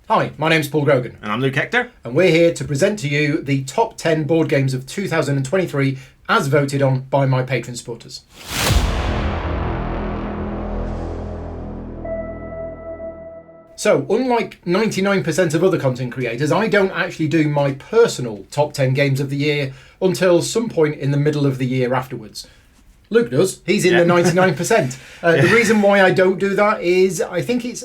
Hi, my name's Paul Grogan. And I'm Luke Hector. And we're here to present to you the top 10 board games of 2023 as voted on by my Patreon supporters. So, unlike 99% of other content creators, I don't actually do my personal top 10 games of the year until some point in the middle of the year afterwards. Luke does. He's in the 99%. The reason why I don't do that is I think it's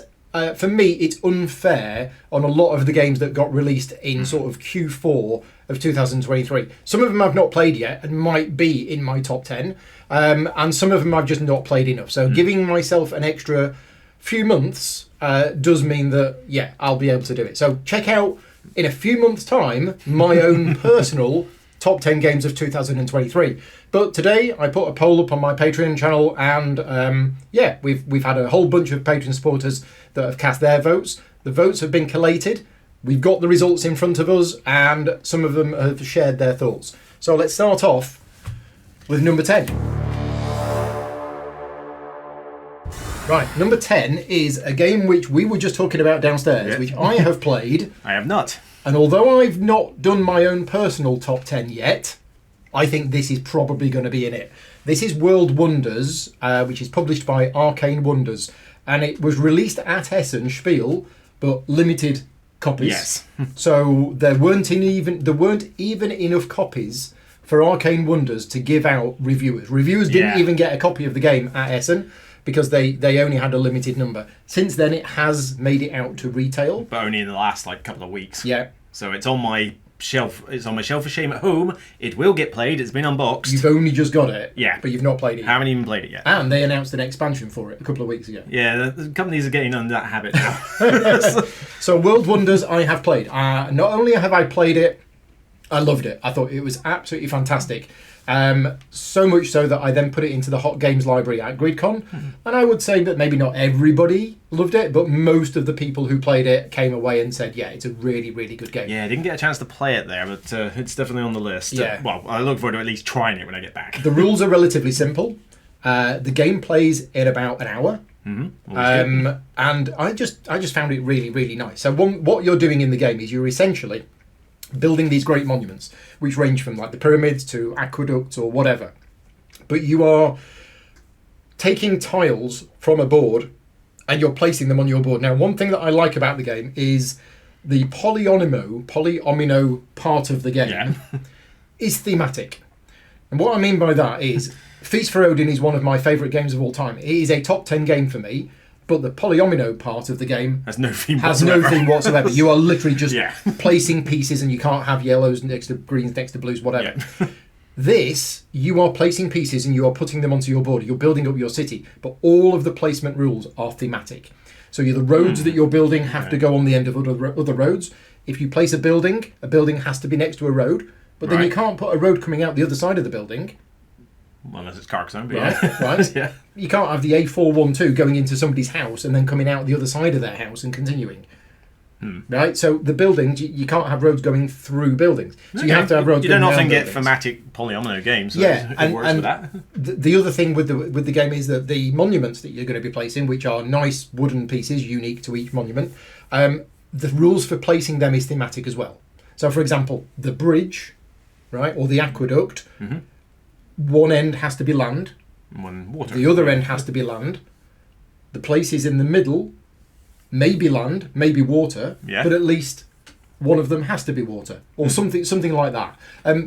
for me, it's unfair on a lot of the games that got released in sort of Q4 of 2023. Some of them I've not played yet and might be in my top 10, and some of them I've just not played enough. So giving myself an extra few months does mean that, yeah, I'll be able to do it. So check out, in a few months' time, my own personal top 10 games of 2023. But today I put a poll up on my Patreon channel, and yeah, we've had a whole bunch of Patreon supporters that have cast their votes. The votes have been collated. We've got the results in front of us, and some of them have shared their thoughts. So let's start off with number 10. Right, number 10 is a game which we were just talking about downstairs, which I have played. I have not. And although I've not done my own personal top 10 yet, I think this is probably going to be in it. This is World Wonders, which is published by Arcane Wonders. And it was released at Essen Spiel, but limited copies. Yes. So there weren't even enough copies for Arcane Wonders to give out reviewers. Reviewers didn't even get a copy of the game at Essen because they only had a limited number. Since then, it has made it out to retail, But only in the last couple of weeks. Yeah. So it's on my shelf. It's on my shelf of shame at home. It will get played. It's been unboxed. You've only just got it, Yeah. but you've not played it yet. Haven't even played it yet. And they announced an expansion for it a couple of weeks ago. Yeah, the companies are getting under that habit now. So World Wonders I have played. Not only have I played it, I loved it. I thought it was absolutely fantastic. So much so that I then put it into the Hot Games library at GridCon. And I would say that maybe not everybody loved it, but most of the people who played it came away and said, yeah, it's a really, really good game. Yeah, I didn't get a chance to play it there, but it's definitely on the list. Yeah. Well, I look forward to at least trying it when I get back. The rules are relatively simple. The game plays in about an hour. And I just found it really, really nice. So what you're doing in the game is you're essentially building these great monuments, which range from like the pyramids to aqueducts or whatever. But you are taking tiles from a board and you're placing them on your board. Now, one thing that I like about the game is the polyomino part of the game is thematic. And what I mean by that is Feast for Odin is one of my favourite games of all time. It is a top 10 game for me. But the polyomino part of the game has no theme whatsoever. You are literally just placing pieces, and you can't have yellows next to greens, next to blues, whatever. Yeah. This, you are placing pieces and you are putting them onto your board. You're building up your city, but all of the placement rules are thematic. So the roads that you're building have to go on the end of other roads. If you place a building has to be next to a road, but then you can't put a road coming out the other side of the building. Well, unless it's Carcassonne, but right. Yeah. You can't have the A412 going into somebody's house and then coming out the other side of their house and continuing. Right? So the buildings, you can't have roads going through buildings. So you have to have roads going down buildings. You don't often get thematic polyomino games, so it works with that. The other thing with the game is that the monuments that you're going to be placing, which are nice wooden pieces unique to each monument, the rules for placing them is thematic as well. So, for example, the bridge, right, or the aqueduct, one end has to be land, one water. The other end has to be land. The places in the middle may be land, maybe water, but at least one of them has to be water, or something like that.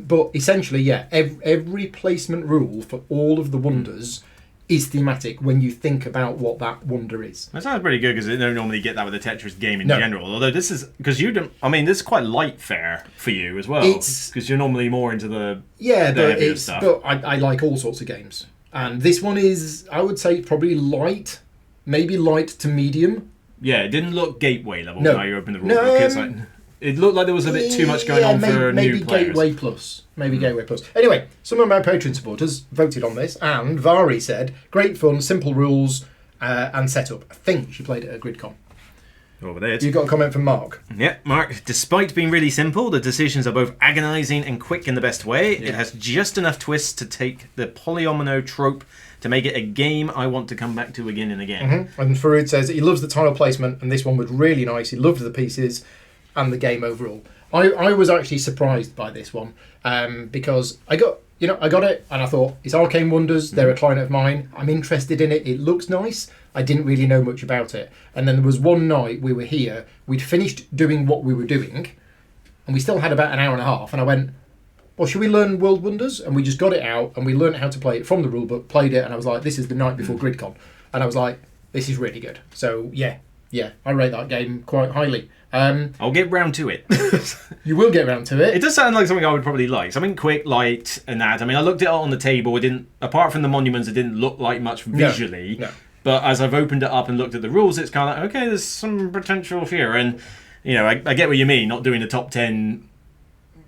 But essentially, every placement rule for all of the wonders is thematic when you think about what that wonder is. That sounds pretty good because you don't normally get that with a Tetris game in general. Although this is because you don't. I mean, this is quite light fare for you as well. Because you're normally more into the heavier stuff. But I like all sorts of games, and this one is, I would say, probably light, maybe light to medium. Yeah, it didn't look gateway level when you opened the rulebook. It looked like there was a bit too much going on for new players. Maybe Gateway Plus. Anyway, some of my Patreon supporters voted on this, and Vari said, great fun, simple rules, and setup. I think she played it at GridCon. Over there. You got a comment from Mark. Yeah, Mark. Despite being really simple, the decisions are both agonising and quick in the best way. Yeah. It has just enough twists to take the polyomino trope to make it a game I want to come back to again and again. Mm-hmm. And Faroud says he loves the tile placement, and this one was really nice. He loved the pieces and the game overall. I was actually surprised by this one because I got it and I thought, it's Arcane Wonders, they're a client of mine, I'm interested in it, it looks nice. I didn't really know much about it. And then there was one night we were here, we'd finished doing what we were doing, and we still had about an hour and a half, and I went, well, should we learn World Wonders? And we just got it out, and we learned how to play it from the rulebook, played it, and I was like, this is the night before GridCon. And I was like, this is really good. So, yeah, I rate that game quite highly. I'll get round to it. You will get round to it. It does sound like something I would probably like. Something quick, light, and that. I mean, I looked at it on the table. It didn't, apart from the monuments, it didn't look like much visually. No. But as I've opened it up and looked at the rules, it's kind of like, okay, there's some potential here. And, I get what you mean, not doing the top 10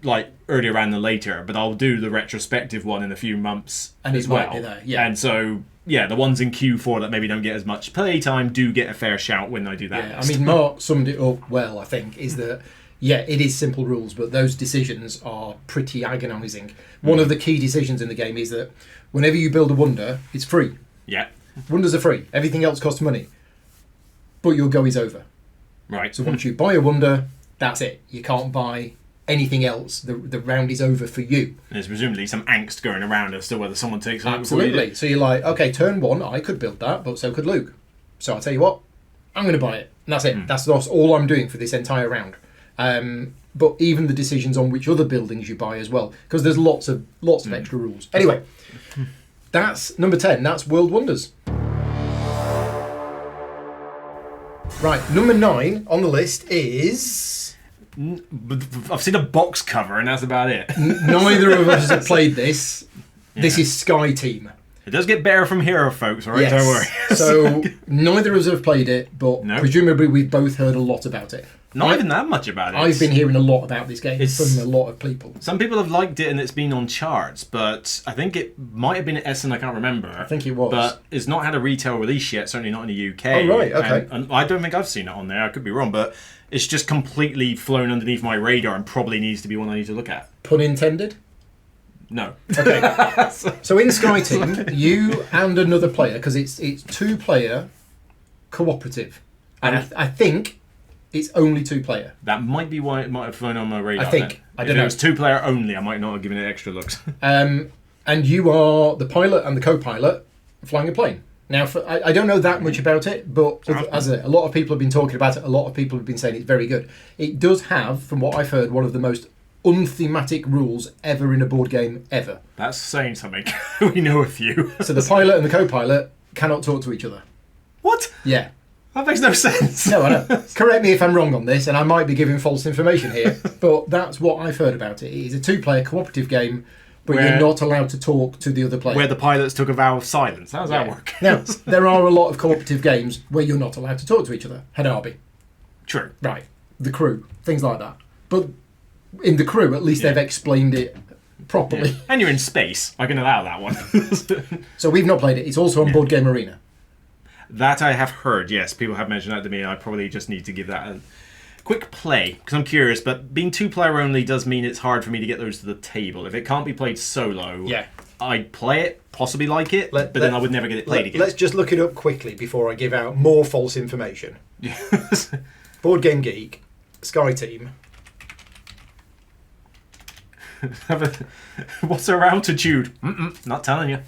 like earlier and then later, but I'll do the retrospective one in a few months and as well. There, yeah. And so, the ones in Q4 that maybe don't get as much playtime do get a fair shout when I do that. Yeah, I mean, Mark summed it up well, I think, is that, it is simple rules, but those decisions are pretty agonising. One of the key decisions in the game is that whenever you build a wonder, it's free. Yeah. Wonders are free. Everything else costs money. But your go is over. Right. So once you buy a wonder, that's it. You can't buy anything else. The round is over for you. There's presumably some angst going around as to whether someone takes it. Absolutely. So you're like, okay, turn one, I could build that, but so could Luke. So I'll tell you what, I'm going to buy it. And that's it. That's all I'm doing for this entire round. But even the decisions on which other buildings you buy as well, because there's lots of extra rules. Anyway, that's number 10. That's World Wonders. Right, number 9 on the list is... I've seen a box cover and that's about it. Neither of us have played this. This is Sky Team. It does get better from here, folks, alright? Yes. Don't worry. So, neither of us have played it, but presumably we've both heard a lot about it. Not even that much about it. I've been hearing a lot about this game from a lot of people. Some people have liked it and it's been on charts, but I think it might have been at Essen, I can't remember. I think it was. But it's not had a retail release yet, certainly not in the UK. Oh, right, okay. And I don't think I've seen it on there, I could be wrong, but it's just completely flown underneath my radar and probably needs to be one I need to look at. Pun intended? No. Okay. So in Sky Team, you and another player, because it's 2-player cooperative. And I think it's only 2-player. That might be why it might have flown on my radar. I think. I don't know. If it was 2-player only, I might not have given it extra looks. And you are the pilot and the co-pilot flying a plane. Now, I don't know that much about it, but a lot of people have been talking about it, a lot of people have been saying it's very good. It does have, from what I've heard, one of the most unthematic rules ever in a board game ever. That's saying something. We know a few. So the pilot and the co-pilot cannot talk to each other. What? Yeah. That makes no sense. No, I know. Correct me if I'm wrong on this, and I might be giving false information here, but that's what I've heard about it. It is a 2-player cooperative game, but you're not allowed to talk to the other player. Where the pilots took a vow of silence. How does that work? Now, there are a lot of cooperative games where you're not allowed to talk to each other. Hanabi. True. Right. The Crew. Things like that. But in The Crew, at least they've explained it properly. Yeah. And you're in space. I can allow that one. So we've not played it. It's also on Board Game Arena. That I have heard, yes. People have mentioned that to me, and I probably just need to give that a quick play, because I'm curious, but being 2-player only does mean it's hard for me to get those to the table. If it can't be played solo, I'd play it, possibly like it, but then I would never get it played again. Let's just look it up quickly before I give out more false information. Yes. Board Game Geek, Sky Team. What's our altitude? Not telling you.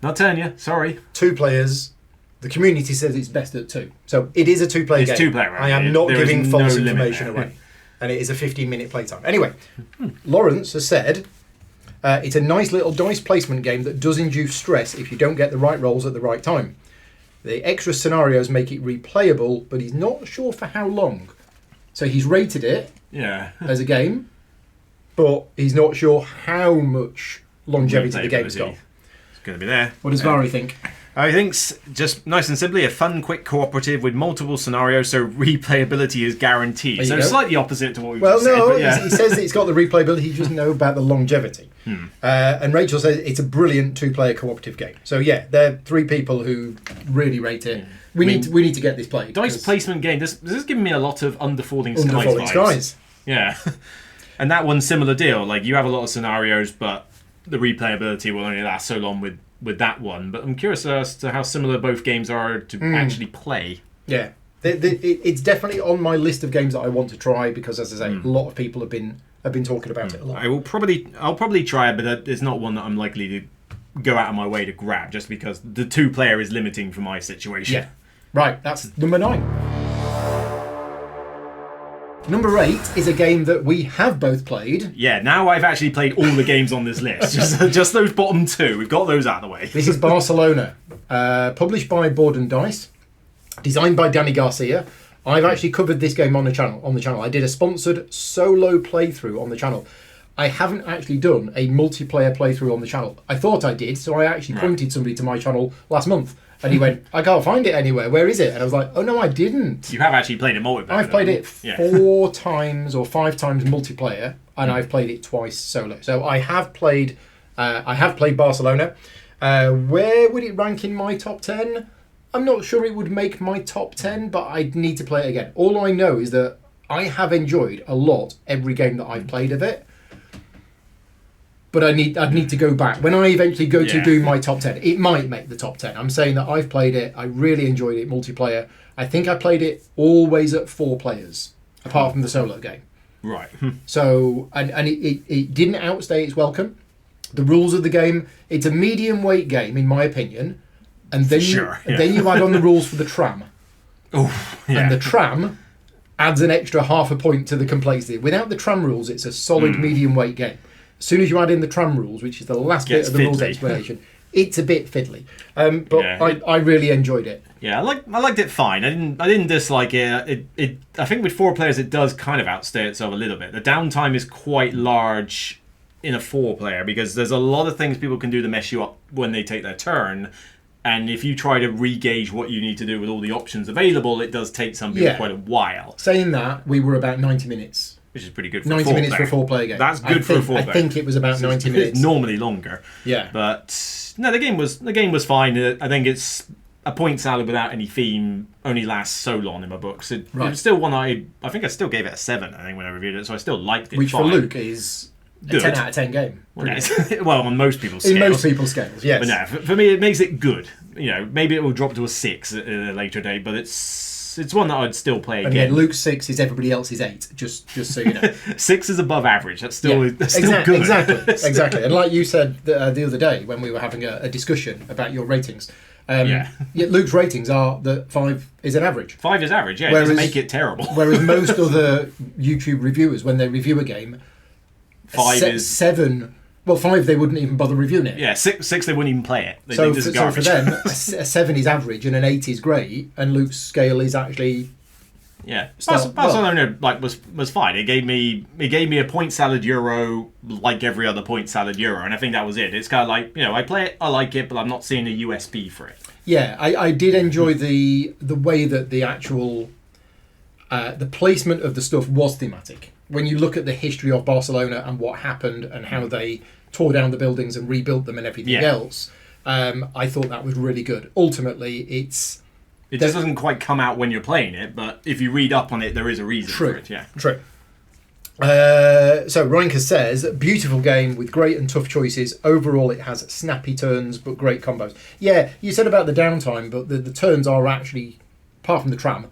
Not telling you, sorry. 2 players. The community says it's best at 2. So it is a 2-player game. It's 2-player. I am not giving false information away. And it is a 15-minute playtime. Anyway, Lawrence has said, it's a nice little dice placement game that does induce stress if you don't get the right rolls at the right time. The extra scenarios make it replayable, but he's not sure for how long. So he's rated it as a game, but he's not sure how much longevity the game's got. It's going to be there. What does Vary think? I think just nice and simply a fun, quick cooperative with multiple scenarios, so replayability is guaranteed. So slightly opposite to what we just said. But yeah. He says it's got the replayability, he doesn't know about the longevity. And Rachel says it's a brilliant 2-player cooperative game. So yeah, they're 3 people who really rate it. We need to get this played. Dice placement game. This is giving me a lot of Underfalling Skies. Yeah. And that one's similar deal. Like, you have a lot of scenarios, but the replayability will only last so long with that one. But I'm curious as to how similar both games are to actually play. Yeah. It's definitely on my list of games that I want to try because, as I say, a lot of people have been talking about it a lot. I'll probably try it, but it's not one that I'm likely to go out of my way to grab just because the 2-player is limiting for my situation. Yeah. Right, that's number 9. Number 8 is a game that we have both played. Yeah, now I've actually played all the games on this list. just those bottom 2. We've got those out of the way. This is Barcelona, published by Board and Dice, designed by Danny Garcia. I've actually covered this game on the channel. I did a sponsored solo playthrough on the channel. I haven't actually done a multiplayer playthrough on the channel. I thought I did, so I actually pointed somebody to my channel last month. And he went, I can't find it anywhere. Where is it? And I was like, oh, no, I didn't. You have actually played it multiplayer. I've played it 4 times or 5 times multiplayer, and I've played it twice solo. So I have played Barcelona. Where would it rank in my top 10? I'm not sure it would make my top 10, but I'd need to play it again. All I know is that I have enjoyed a lot every game that I've played of it. But I'd need to go back. When I eventually go to do my top 10, it might make the top 10. I'm saying that I've played it. I really enjoyed it multiplayer. I think I played it always at 4 players, apart from the solo game. Right. So, and it didn't outstay its welcome. The rules of the game, it's a medium weight game, in my opinion. And then, then you add on the rules for the tram. And the tram adds an extra half a point to the complexity. Without the tram rules, it's a solid medium weight game. As soon as you add in the tram rules, which is the last bit of the rules explanation, it's a bit fiddly. But I really enjoyed it. Yeah, I liked it fine. I didn't dislike it. I think with 4 players, it does kind of outstay itself a little bit. The downtime is quite large in a 4-player because there's a lot of things people can do to mess you up when they take their turn. And if you try to re-gauge what you need to do with all the options available, it does take some people quite a while. Saying that, we were about 90 minutes. Which is pretty good for 90 minutes for a 4-player game. That's good for a 4-player. I think it was about 90 minutes. It's normally longer. Yeah. But no, the game was fine. I think it's a point salad without any theme only lasts so long in my books. It was still one I think I still gave it a 7, I think, when I reviewed it, so I still liked it. Which for Luke is a 10 out of 10 game. Well, on most people's scales. In most people's scales, yes. But no, for me it makes it good. Maybe it will drop to a 6 at a later date, but it's one that I'd still play again. And Luke's 6 is everybody else's 8, just so you know. 6 is above average. That's still good. Exactly. And like you said the other day when we were having a discussion about your ratings, Luke's ratings are that 5 is an average. 5 is average, it doesn't make it terrible. Whereas most other YouTube reviewers, when they review a game, 5 is 7. Well, 5 they wouldn't even bother reviewing it. Yeah, 6 they wouldn't even play it. They so, think this is garbage. So for them, a 7 is average and an 8 is great, and Luke's scale is actually Barcelona was fine. It gave me a point salad Euro like every other point salad Euro, and I think that was it. It's kind of like I play it, I like it, but I'm not seeing a USP for it. Yeah, I did enjoy the way that the actual the placement of the stuff was thematic. When you look at the history of Barcelona and what happened and how they tore down the buildings and rebuilt them and everything else, I thought that was really good. Ultimately, it just doesn't quite come out when you're playing it, but if you read up on it, there is a reason for it. Yeah, true. So Reinke says, beautiful game with great and tough choices. Overall, it has snappy turns but great combos. Yeah, you said about the downtime, but the turns are actually, apart from the tram,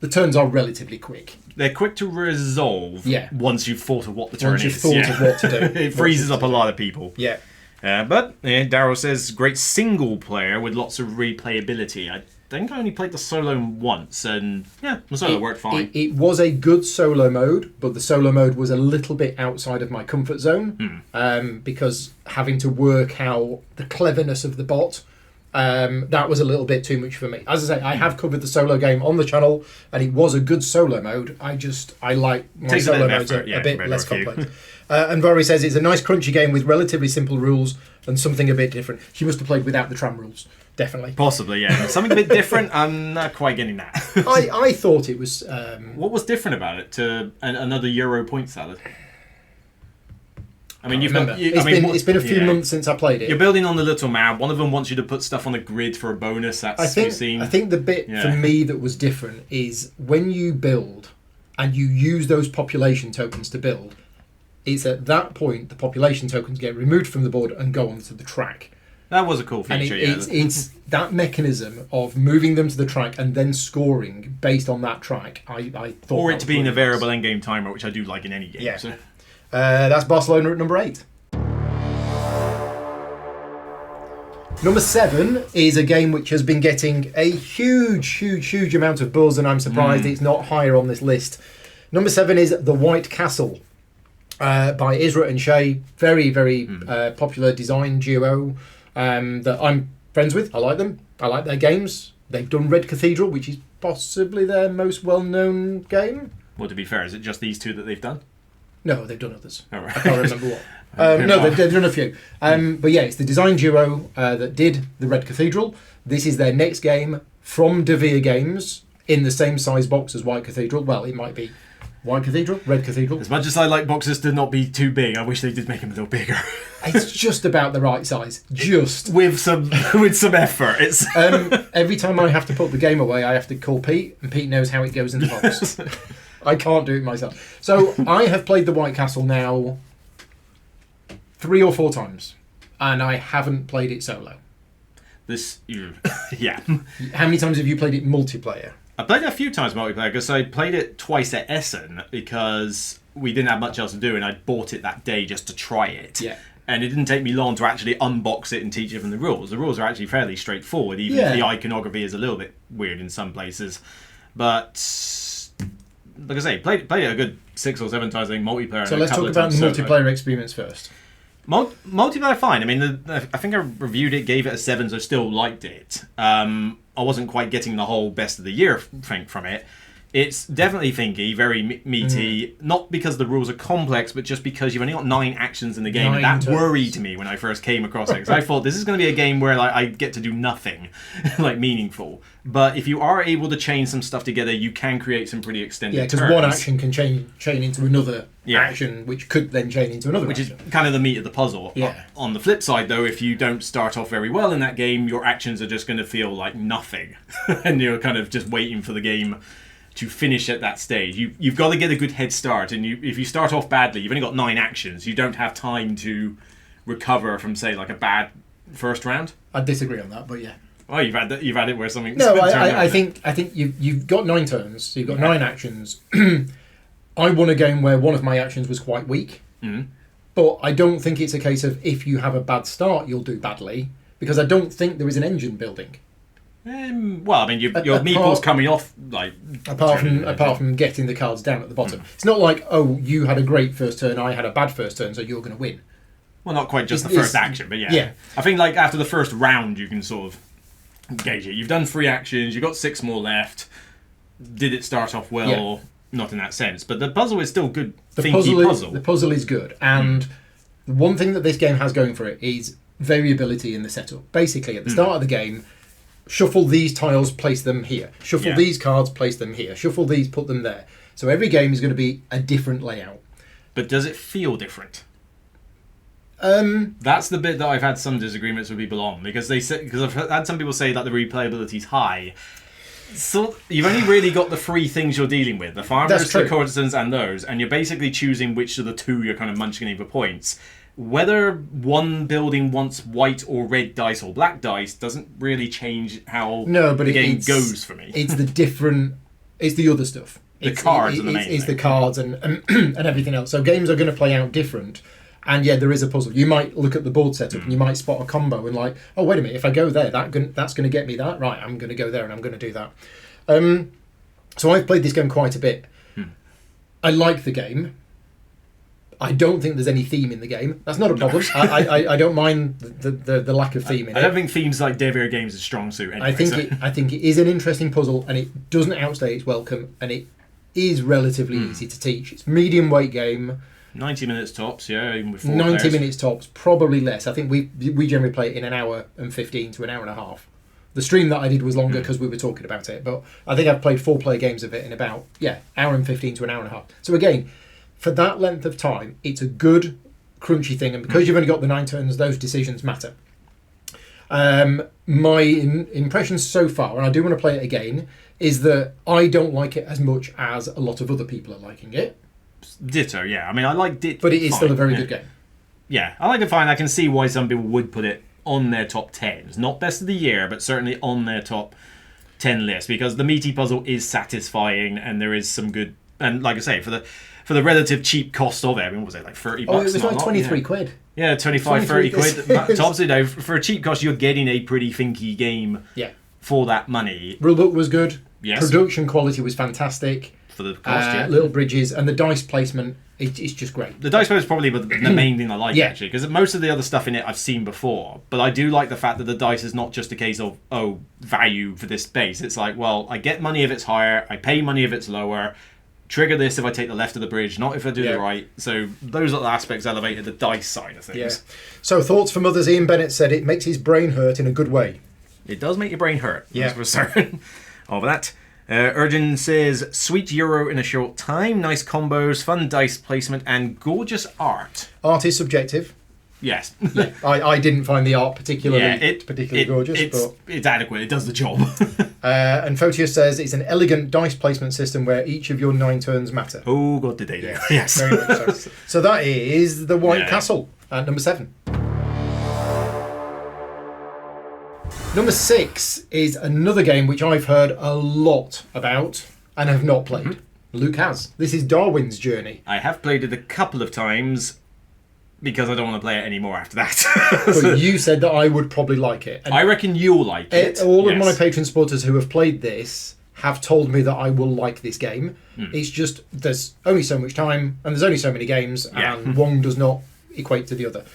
the turns are relatively quick. They're quick to resolve once you've thought of what the turn is. Once you've thought of what to do. It freezes up a lot of people. Yeah. But Daryl says, great single player with lots of replayability. I think I only played the solo once, and the solo worked fine. It was a good solo mode, but the solo mode was a little bit outside of my comfort zone because having to work out the cleverness of the bot, that was a little bit too much for me. As I say, I have covered the solo game on the channel, and it was a good solo mode. I like my solo modes a bit less complex. And Vori says it's a nice crunchy game with relatively simple rules and something a bit different. She must have played without the tram rules. definitely. Possibly, yeah. Something a bit different. I'm not quite getting that. I thought it was. What was different about it to another Euro point salad? I mean, it's been a few months since I played it. You're building on the little map. One of them wants you to put stuff on the grid for a bonus. I think the bit for me that was different is when you build and you use those population tokens to build. It's at that point the population tokens get removed from the board and go onto the track. That was a cool feature. And it's that mechanism of moving them to the track and then scoring based on that track. I thought, or it to being a variable endgame timer, which I do like in any game. Yeah. So. That's Barcelona at number 8. Number 7 is a game which has been getting a huge amount of buzz, and I'm surprised it's not higher on this list. Number 7 is The White Castle by Isra and Shay. Very popular design duo that I'm friends with. I like them. I like their games. They've done Red Cathedral, which is possibly their most well-known game. Well, to be fair, is it just these two that they've done? No, they've done others. Oh, right. I can't remember what. No, they've done a few. But yeah, it's the design duo that did the Red Cathedral. This is their next game from De Vere Games in the same size box as White Cathedral. Well, it might be White Cathedral, Red Cathedral. As much as I like boxes to not be too big, I wish they did make them a little bigger. It's just about the right size. Just. With some effort. It's every time I have to put the game away, I have to call Pete, and Pete knows how it goes in the box. I can't do it myself. So I have played the White Castle now 3 or 4 times, and I haven't played it solo. Yeah. How many times have you played it multiplayer? I played it a few times multiplayer because I played it twice at Essen because we didn't have much else to do, and I bought it that day just to try it. Yeah. And it didn't take me long to actually unbox it and teach them the rules. The rules are actually fairly straightforward, even if the iconography is a little bit weird in some places. But like I say, played it a good 6 or 7 times, I think, multiplayer. So let's talk about the multiplayer experience first. Multiplayer, fine. I mean, I think I reviewed it, gave it a 7, so still liked it. I wasn't quite getting the whole best of the year thing from it. It's definitely thinky, very meaty, not because the rules are complex, but just because you've only got 9 actions in the game. And that worried me when I first came across it, because I thought this is going to be a game where I get to do nothing meaningful. But if you are able to chain some stuff together, you can create some pretty extended turns. Because one action can chain into another action, which could then chain into another which action. Is kind of the meat of the puzzle. Yeah. On the flip side, though, if you don't start off very well in that game, your actions are just going to feel like nothing. And you're kind of just waiting for the game to finish at that stage. You've got to get a good head start, and if you start off badly, you've only got 9 actions. You don't have time to recover from, say, like a bad first round. I disagree on that, but yeah. Oh, you've had it where something. No, I think you've got 9 turns, so you've got 9 actions. I won a game where one of my actions was quite weak, but I don't think it's a case of if you have a bad start, you'll do badly, because I don't think there is an engine building. Well, I mean, your meeple's coming off apart from getting the cards down at the bottom. It's not like, oh, you had a great first turn, I had a bad first turn, so you're going to win. Well, not quite just the first action, but yeah. I think after the first round, you can sort of gauge it. You've done 3 actions, you've got 6 more left. Did it start off well or not in that sense? But the puzzle is still good. The puzzle is good, and the one thing that this game has going for it is variability in the setup. Basically, at the start of the game, shuffle these tiles, place them here. Shuffle these cards, place them here. Shuffle these, put them there. So every game is going to be a different layout. But does it feel different? That's the bit that I've had some disagreements with people on, because I've had some people say that the replayability is high. So you've only really got the 3 things you're dealing with: the farmers, the courtesans, and those, and you're basically choosing which of the 2 you're kind of munching in for points. Whether one building wants white or red dice or black dice doesn't really change how the game goes for me. It's the other stuff. The cards are the main thing. It's the cards and everything else. So games are going to play out different. And there is a puzzle. You might look at the board setup and you might spot a combo and like, oh, wait a minute, if I go there, that's going to get me that. Right, I'm going to go there and I'm going to do that. So I've played this game quite a bit. I like the game. I don't think there's any theme in the game. That's not a problem. I don't mind the lack of theme in it. I don't think themes like De Vere Games is a strong suit anyway. I think it is an interesting puzzle, and it doesn't outstay its welcome, and it is relatively easy to teach. It's a medium weight game. 90 minutes tops, even with 4 90 players. minutes tops, probably less. I think we generally play it in an hour and 15 to an hour and a half. The stream that I did was longer because we were talking about it, but I think I've played 4-player games of it in about, hour and 15 to an hour and a half. So again, for that length of time, it's a good, crunchy thing, and because you've only got the 9 turns, those decisions matter. My impressions so far, and I do want to play it again, is that I don't like it as much as a lot of other people are liking it. Ditto, yeah. I mean, I liked it, but it is still a very good game. Yeah, I like it fine. I can see why some people would put it on their top 10s. Not best of the year, but certainly on their top 10 list, because the meaty puzzle is satisfying, and there is some good. And like I say, for the relative cheap cost of it, I mean, what was it, like $30? Oh, it was like 23 quid. Yeah, 25, 30 quid. Tops it out. For a cheap cost, you're getting a pretty finky game for that money. Rulebook was good. Yes. Production quality was fantastic. For the cost, little bridges, and the dice placement, it's just great. The dice placement is probably the main thing I like, actually, because most of the other stuff in it I've seen before, but I do like the fact that the dice is not just a case of, value for this base. It's like, well, I get money if it's higher, I pay money if it's lower, trigger this if I take the left of the bridge, not if I do the right. So those are the aspects elevated the dice side of things. Yeah. So thoughts from others. Ian Bennett said it makes his brain hurt in a good way. It does make your brain hurt. Yeah. For certain of that. Urgin says, sweet Euro in a short time, nice combos, fun dice placement, and gorgeous art. Art is subjective. Yes. I didn't find the art particularly gorgeous. But it's adequate, it does the job. And Photius says, it's an elegant dice placement system where each of your 9 turns matter. Oh, God, did they do. Yes. Very much so. So that is The White Castle at number 7. Number 6 is another game which I've heard a lot about and have not played. Luke has. This is Darwin's Journey. I have played it a couple of times because I don't want to play it anymore after that. But you said that I would probably like it. And I reckon you'll like it. All of my Patreon supporters who have played this have told me that I will like this game. It's just there's only so much time and there's only so many games and one does not equate to the other.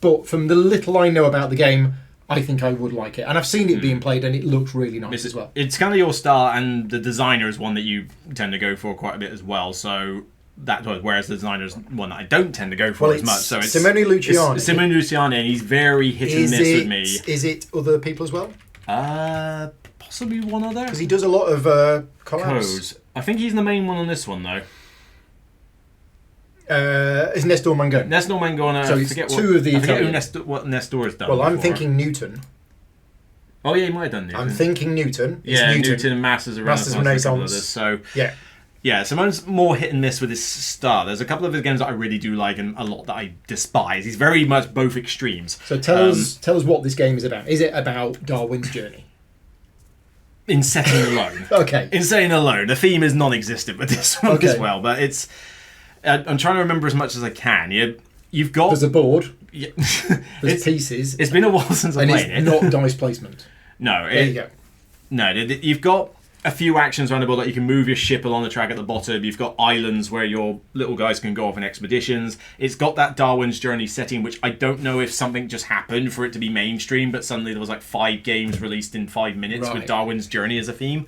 But from the little I know about the game, I think I would like it. And I've seen it being played and it looks really nice as well. It's kind of your style, and the designer is one that you tend to go for quite a bit as well. So whereas the designer is one that I don't tend to go for as much. So it's Simone Luciani. It's Simone Luciani, and he's very hit and miss with me. Is it other people as well? Possibly one other. Because he does a lot of collabs. I think he's the main one on this one, though. Is Nestor Mangone? Nestor Mangone. So it's two of the Italian. I forget what Nestor has done. Well, I'm before. thinking Newton. Oh yeah, he might have done Newton. I'm thinking Newton. Newton and Masters of Renaissance. So Simone's more hit and miss with his style. There's a couple of his games that I really do like, and a lot that I despise. He's very much both extremes. So tell us what this game is about. Is it about Darwin's journey? In setting alone. Okay. In setting alone. The theme is non-existent with this one as well, but it's. I'm trying to remember as much as I can. You've got... There's a board. Yeah. There's pieces. It's been a while since I played it. And it's not dice placement. No. There you go. No, you've got a few actions around the board. Like you can move your ship along the track at the bottom. You've got islands where your little guys can go off on expeditions. It's got that Darwin's Journey setting, which I don't know if something just happened for it to be mainstream, but suddenly there was like 5 games released in 5 minutes with Darwin's Journey as a theme.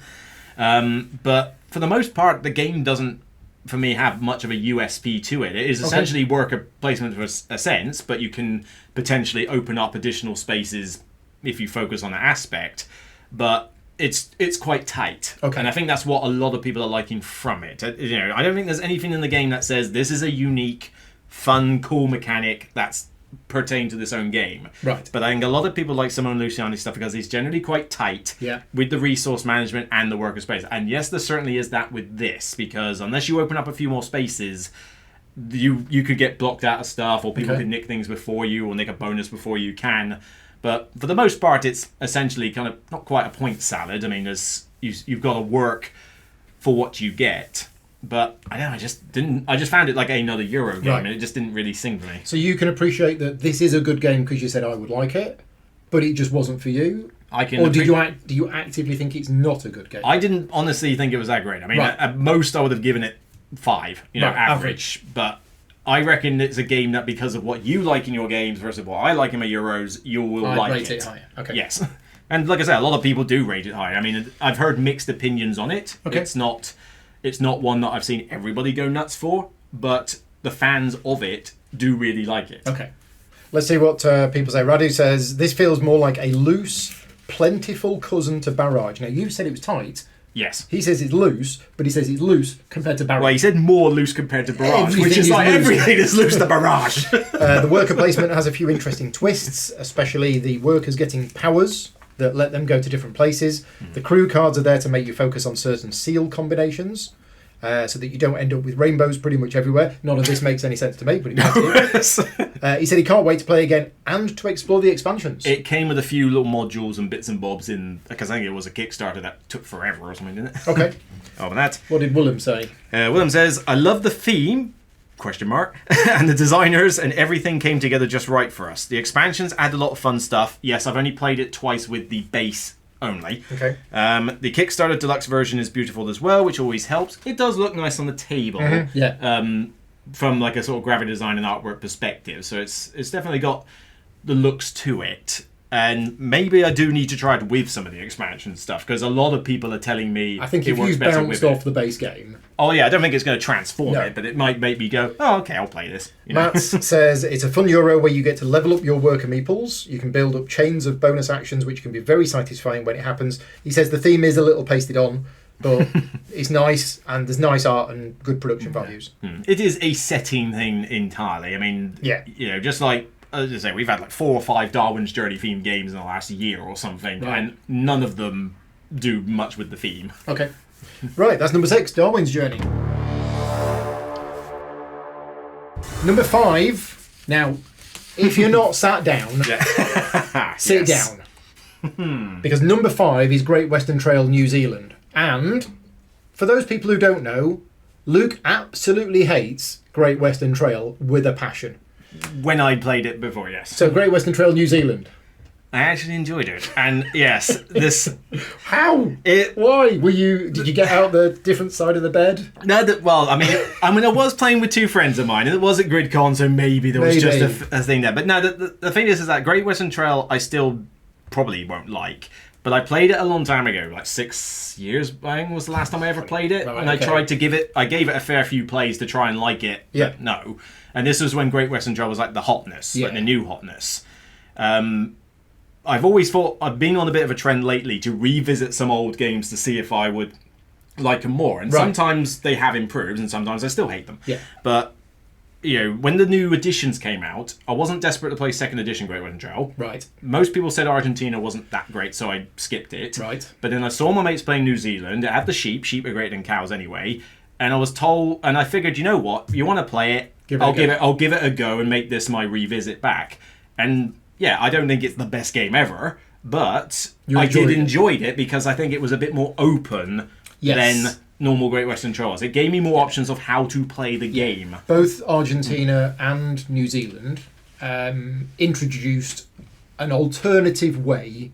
But for the most part, the game doesn't, for me, have much of a USP to it. It is essentially worker placement for a sense, but you can potentially open up additional spaces if you focus on that aspect. But it's quite tight, and I think that's what a lot of people are liking from it. I don't think there's anything in the game that says this is a unique, fun, cool mechanic that's pertain to this own game. Right. But I think a lot of people like Simone Luciani stuff because he's generally quite tight with the resource management and the worker space. And yes, there certainly is that with this, because unless you open up a few more spaces, you could get blocked out of stuff, or people could nick things before you, or nick a bonus before you can. But for the most part, it's essentially kind of not quite a point salad. I mean, you've got to work for what you get. But I don't know, I just found it like another Euro game, and it just didn't really sing for me. So you can appreciate that this is a good game because you said I would like it, but it just wasn't for you? Or do you actively think it's not a good game? I didn't honestly think it was that great. I mean, at most I would have given it 5, average. But I reckon it's a game that, because of what you like in your games versus what I like in my Euros, you will like rate it higher. Okay. Yes. And like I said, a lot of people do rate it higher. I mean, I've heard mixed opinions on it. Okay. It's not one that I've seen everybody go nuts for, but the fans of it do really like it. Okay. Let's see what people say. Radu says, this feels more like a loose, plentiful cousin to Barrage. Now, you said it was tight. Yes. He says it's loose, but he says it's loose compared to Barrage. Well, he said more loose compared to Barrage, Everything which is is like loose. everything is loose to Barrage. The worker placement has a few interesting twists, especially the workers getting powers that let them go to different places. The crew cards are there to make you focus on certain seal combinations, so that you don't end up with rainbows pretty much everywhere. None of this makes any sense to me, but it makes it. He said he can't wait to play again and to explore the expansions. It came with a few little modules and bits and bobs in, because I think it was a Kickstarter that took forever or something, didn't it? Okay. Oh, but that. What did Willem say? Willem says, I love the theme, question mark, and the designers, and everything came together just right for us. The expansions add a lot of fun stuff. Yes, I've only played it twice with the base only. Okay. The Kickstarter deluxe version is beautiful as well, which always helps. It does look nice on the table. Yeah. From like a sort of graphic design and artwork perspective. So it's definitely got the looks to it. And maybe I do need to try it with some of the expansion stuff, because a lot of people are telling me I think it if works you've better bounced with off it. the base game... Oh yeah, I don't think it's going to transform No. it, but it might make me go, oh okay, I'll play this. You know? Matt says it's a fun Euro where you get to level up your worker meeples. You can build up chains of bonus actions, which can be very satisfying when it happens. He says the theme is a little pasted on, but it's nice, and there's nice art and good production values. It is a setting thing entirely. I mean, Yeah. you know, just like, as I say, we've had like 4 or 5 Darwin's Journey themed games in the last year or something, Right. and none of them do much with the theme. Okay. Right, that's number 6, Darwin's Journey. Number 5. Now, if you're not sat down, sit Yes. down. Because number 5 is Great Western Trail New Zealand. And, for those people who don't know, Luke absolutely hates Great Western Trail with a passion. When I played it before, yes. So, Great Western Trail New Zealand. I actually enjoyed it. And yes, this... How? It, Why? Did you get out the different side of the bed? no, well, I mean, I was playing with 2 friends of mine, and it was at GridCon, so maybe there was Maybe. just a thing there. But no, the thing is that Great Western Trail I still probably won't like. But I played it a long time ago, like 6 years, I think was the last time I ever played it. Right, and I okay. tried to I gave it a fair few plays to try and like it. Yeah. But no. And this was when Great Western Trail was like the hotness, like Yeah. the new hotness. I've always thought, I've been on a bit of a trend lately to revisit some old games to see if I would like them more. And Right. sometimes they have improved, and sometimes I still hate them. Yeah. But, you know, when the new editions came out, I wasn't desperate to play 2nd edition Great Western Trail. Right. Most people said Argentina wasn't that great, so I skipped it. Right. But then I saw my mates playing New Zealand. It had the sheep. Sheep are greater than cows anyway. And I was told, and I figured, you know what? You want to play it? I'll give it a go and make this my revisit back. And yeah, I don't think it's the best game ever, but I did enjoy it because I think it was a bit more open than normal Great Western Trails. It gave me more options of how to play the game. Both Argentina and New Zealand introduced an alternative way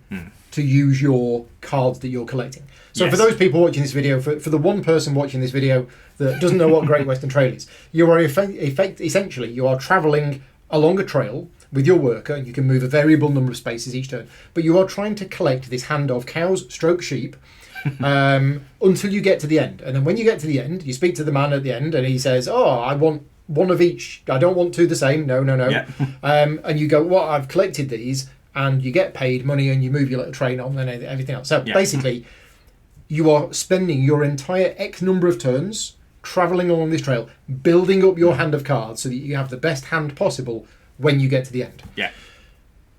to use your cards that you're collecting. So for those people watching this video, for the one person watching this video that doesn't know what Great Western Trail is, you are essentially you are travelling along a trail with your worker, and you can move a variable number of spaces each turn. But you are trying to collect this hand of cows, stroke sheep, until you get to the end. And then when you get to the end, you speak to the man at the end, and he says, "Oh, I want one of each. I don't want 2 the same. No." Yeah. And you go, "Well, I've collected these," and you get paid money, and you move your little train on, and everything else. So basically, you are spending your entire X number of turns travelling along this trail, building up your hand of cards so that you have the best hand possible when you get to the end. Yeah.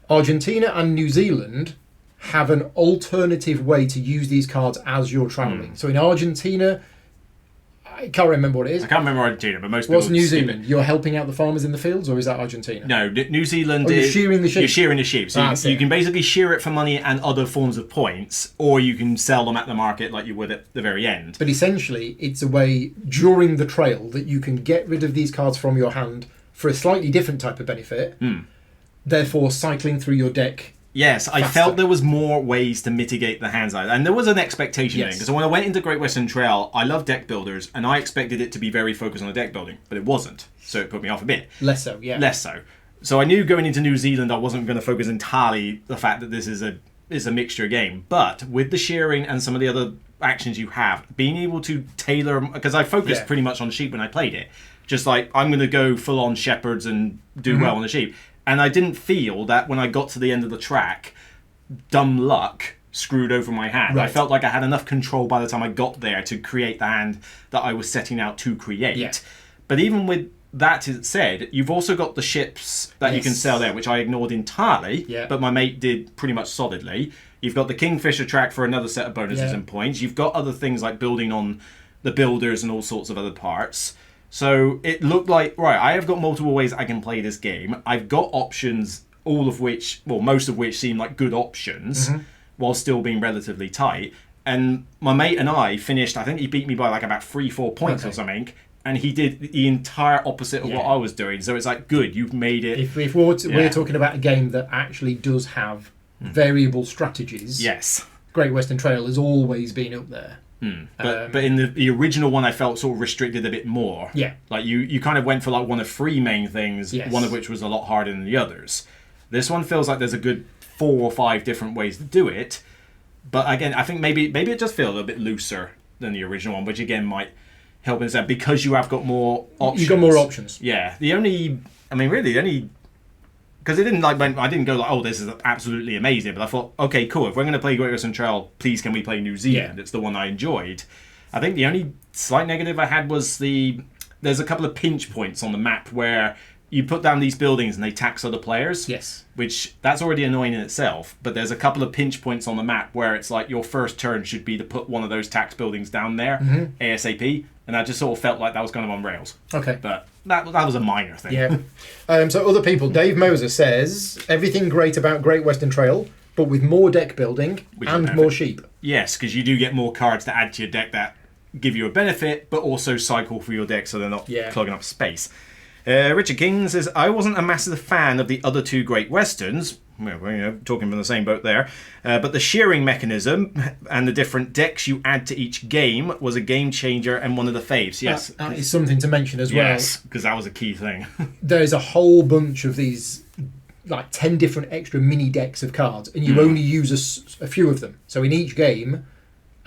Argentina and New Zealand have an alternative way to use these cards as you're travelling. So in Argentina, I can't remember what it is. I can't remember Argentina, but most people... What's New skip it. Zealand? You're helping out the farmers in the fields, or is that Argentina? No, New Zealand you're is... shearing the sheep. You're shearing the sheep. So That's you it. can basically shear it for money and other forms of points, or you can sell them at the market like you would at the very end. But essentially, it's a way during the trail that you can get rid of these cards from your hand for a slightly different type of benefit, therefore cycling through your deck. Yes, I faster. felt there was more ways to mitigate the hand size. And there was an expectation thing. Because when I went into Great Western Trail, I love deck builders, and I expected it to be very focused on the deck building. But it wasn't. So it put me off a bit. Less so, yeah. Less so. So I knew going into New Zealand I wasn't going to focus entirely the fact that this is a mixture game. But with the shearing and some of the other actions you have, being able to tailor... Because I focused pretty much on sheep when I played it. Just like, I'm going to go full-on shepherds and do well on the sheep. And I didn't feel that when I got to the end of the track... dumb luck screwed over my hand. Right. I felt like I had enough control by the time I got there to create the hand that I was setting out to create. Yeah. But even with that said, you've also got the ships that you can sell there, which I ignored entirely, but my mate did pretty much solidly. You've got the Kingfisher track for another set of bonuses and points. You've got other things like building on the builders and all sorts of other parts. So it looked like, right, I have got multiple ways I can play this game. I've got options, all of which, well, most of which seem like good options, while still being relatively tight. And my mate and I finished, I think he beat me by like about 3-4 points or something. And he did the entire opposite of what I was doing. So it's like, good, you've made it. If we're talking about a game that actually does have variable strategies, Great Western Trail has always been up there. But in the original one, I felt sort of restricted a bit more. Yeah. Like you kind of went for like one of 3 main things, one of which was a lot harder than the others. This one feels like there's a good 4 or 5 different ways to do it. But again, I think maybe it just feels a little bit looser than the original one, which again might help in that because you have got more options. You've got more options. Yeah. Because it didn't I didn't go like, oh, this is absolutely amazing. But I thought, okay, cool. If we're going to play Great Western Trail, please can we play New Zealand? It's the one I enjoyed. I think the only slight negative I had was there's a couple of pinch points on the map where you put down these buildings and they tax other players. Yes. Which, that's already annoying in itself. But there's a couple of pinch points on the map where it's like your first turn should be to put one of those tax buildings down there, ASAP. And I just sort of felt like that was kind of on rails. Okay. But that was a minor thing. Yeah. So other people, Dave Moser says, everything great about Great Western Trail, but with more deck building and more sheep. Yes, because you do get more cards to add to your deck that give you a benefit, but also cycle for your deck so they're not clogging up space. Richard King says, I wasn't a massive fan of the other 2 Great Westerns. Well, we're talking from the same boat there. But the shearing mechanism and the different decks you add to each game was a game changer and one of the faves. Yes. That is something to mention as well. Yes, because that was a key thing. There's a whole bunch of these, like 10 different extra mini decks of cards, and you only use a few of them. So in each game,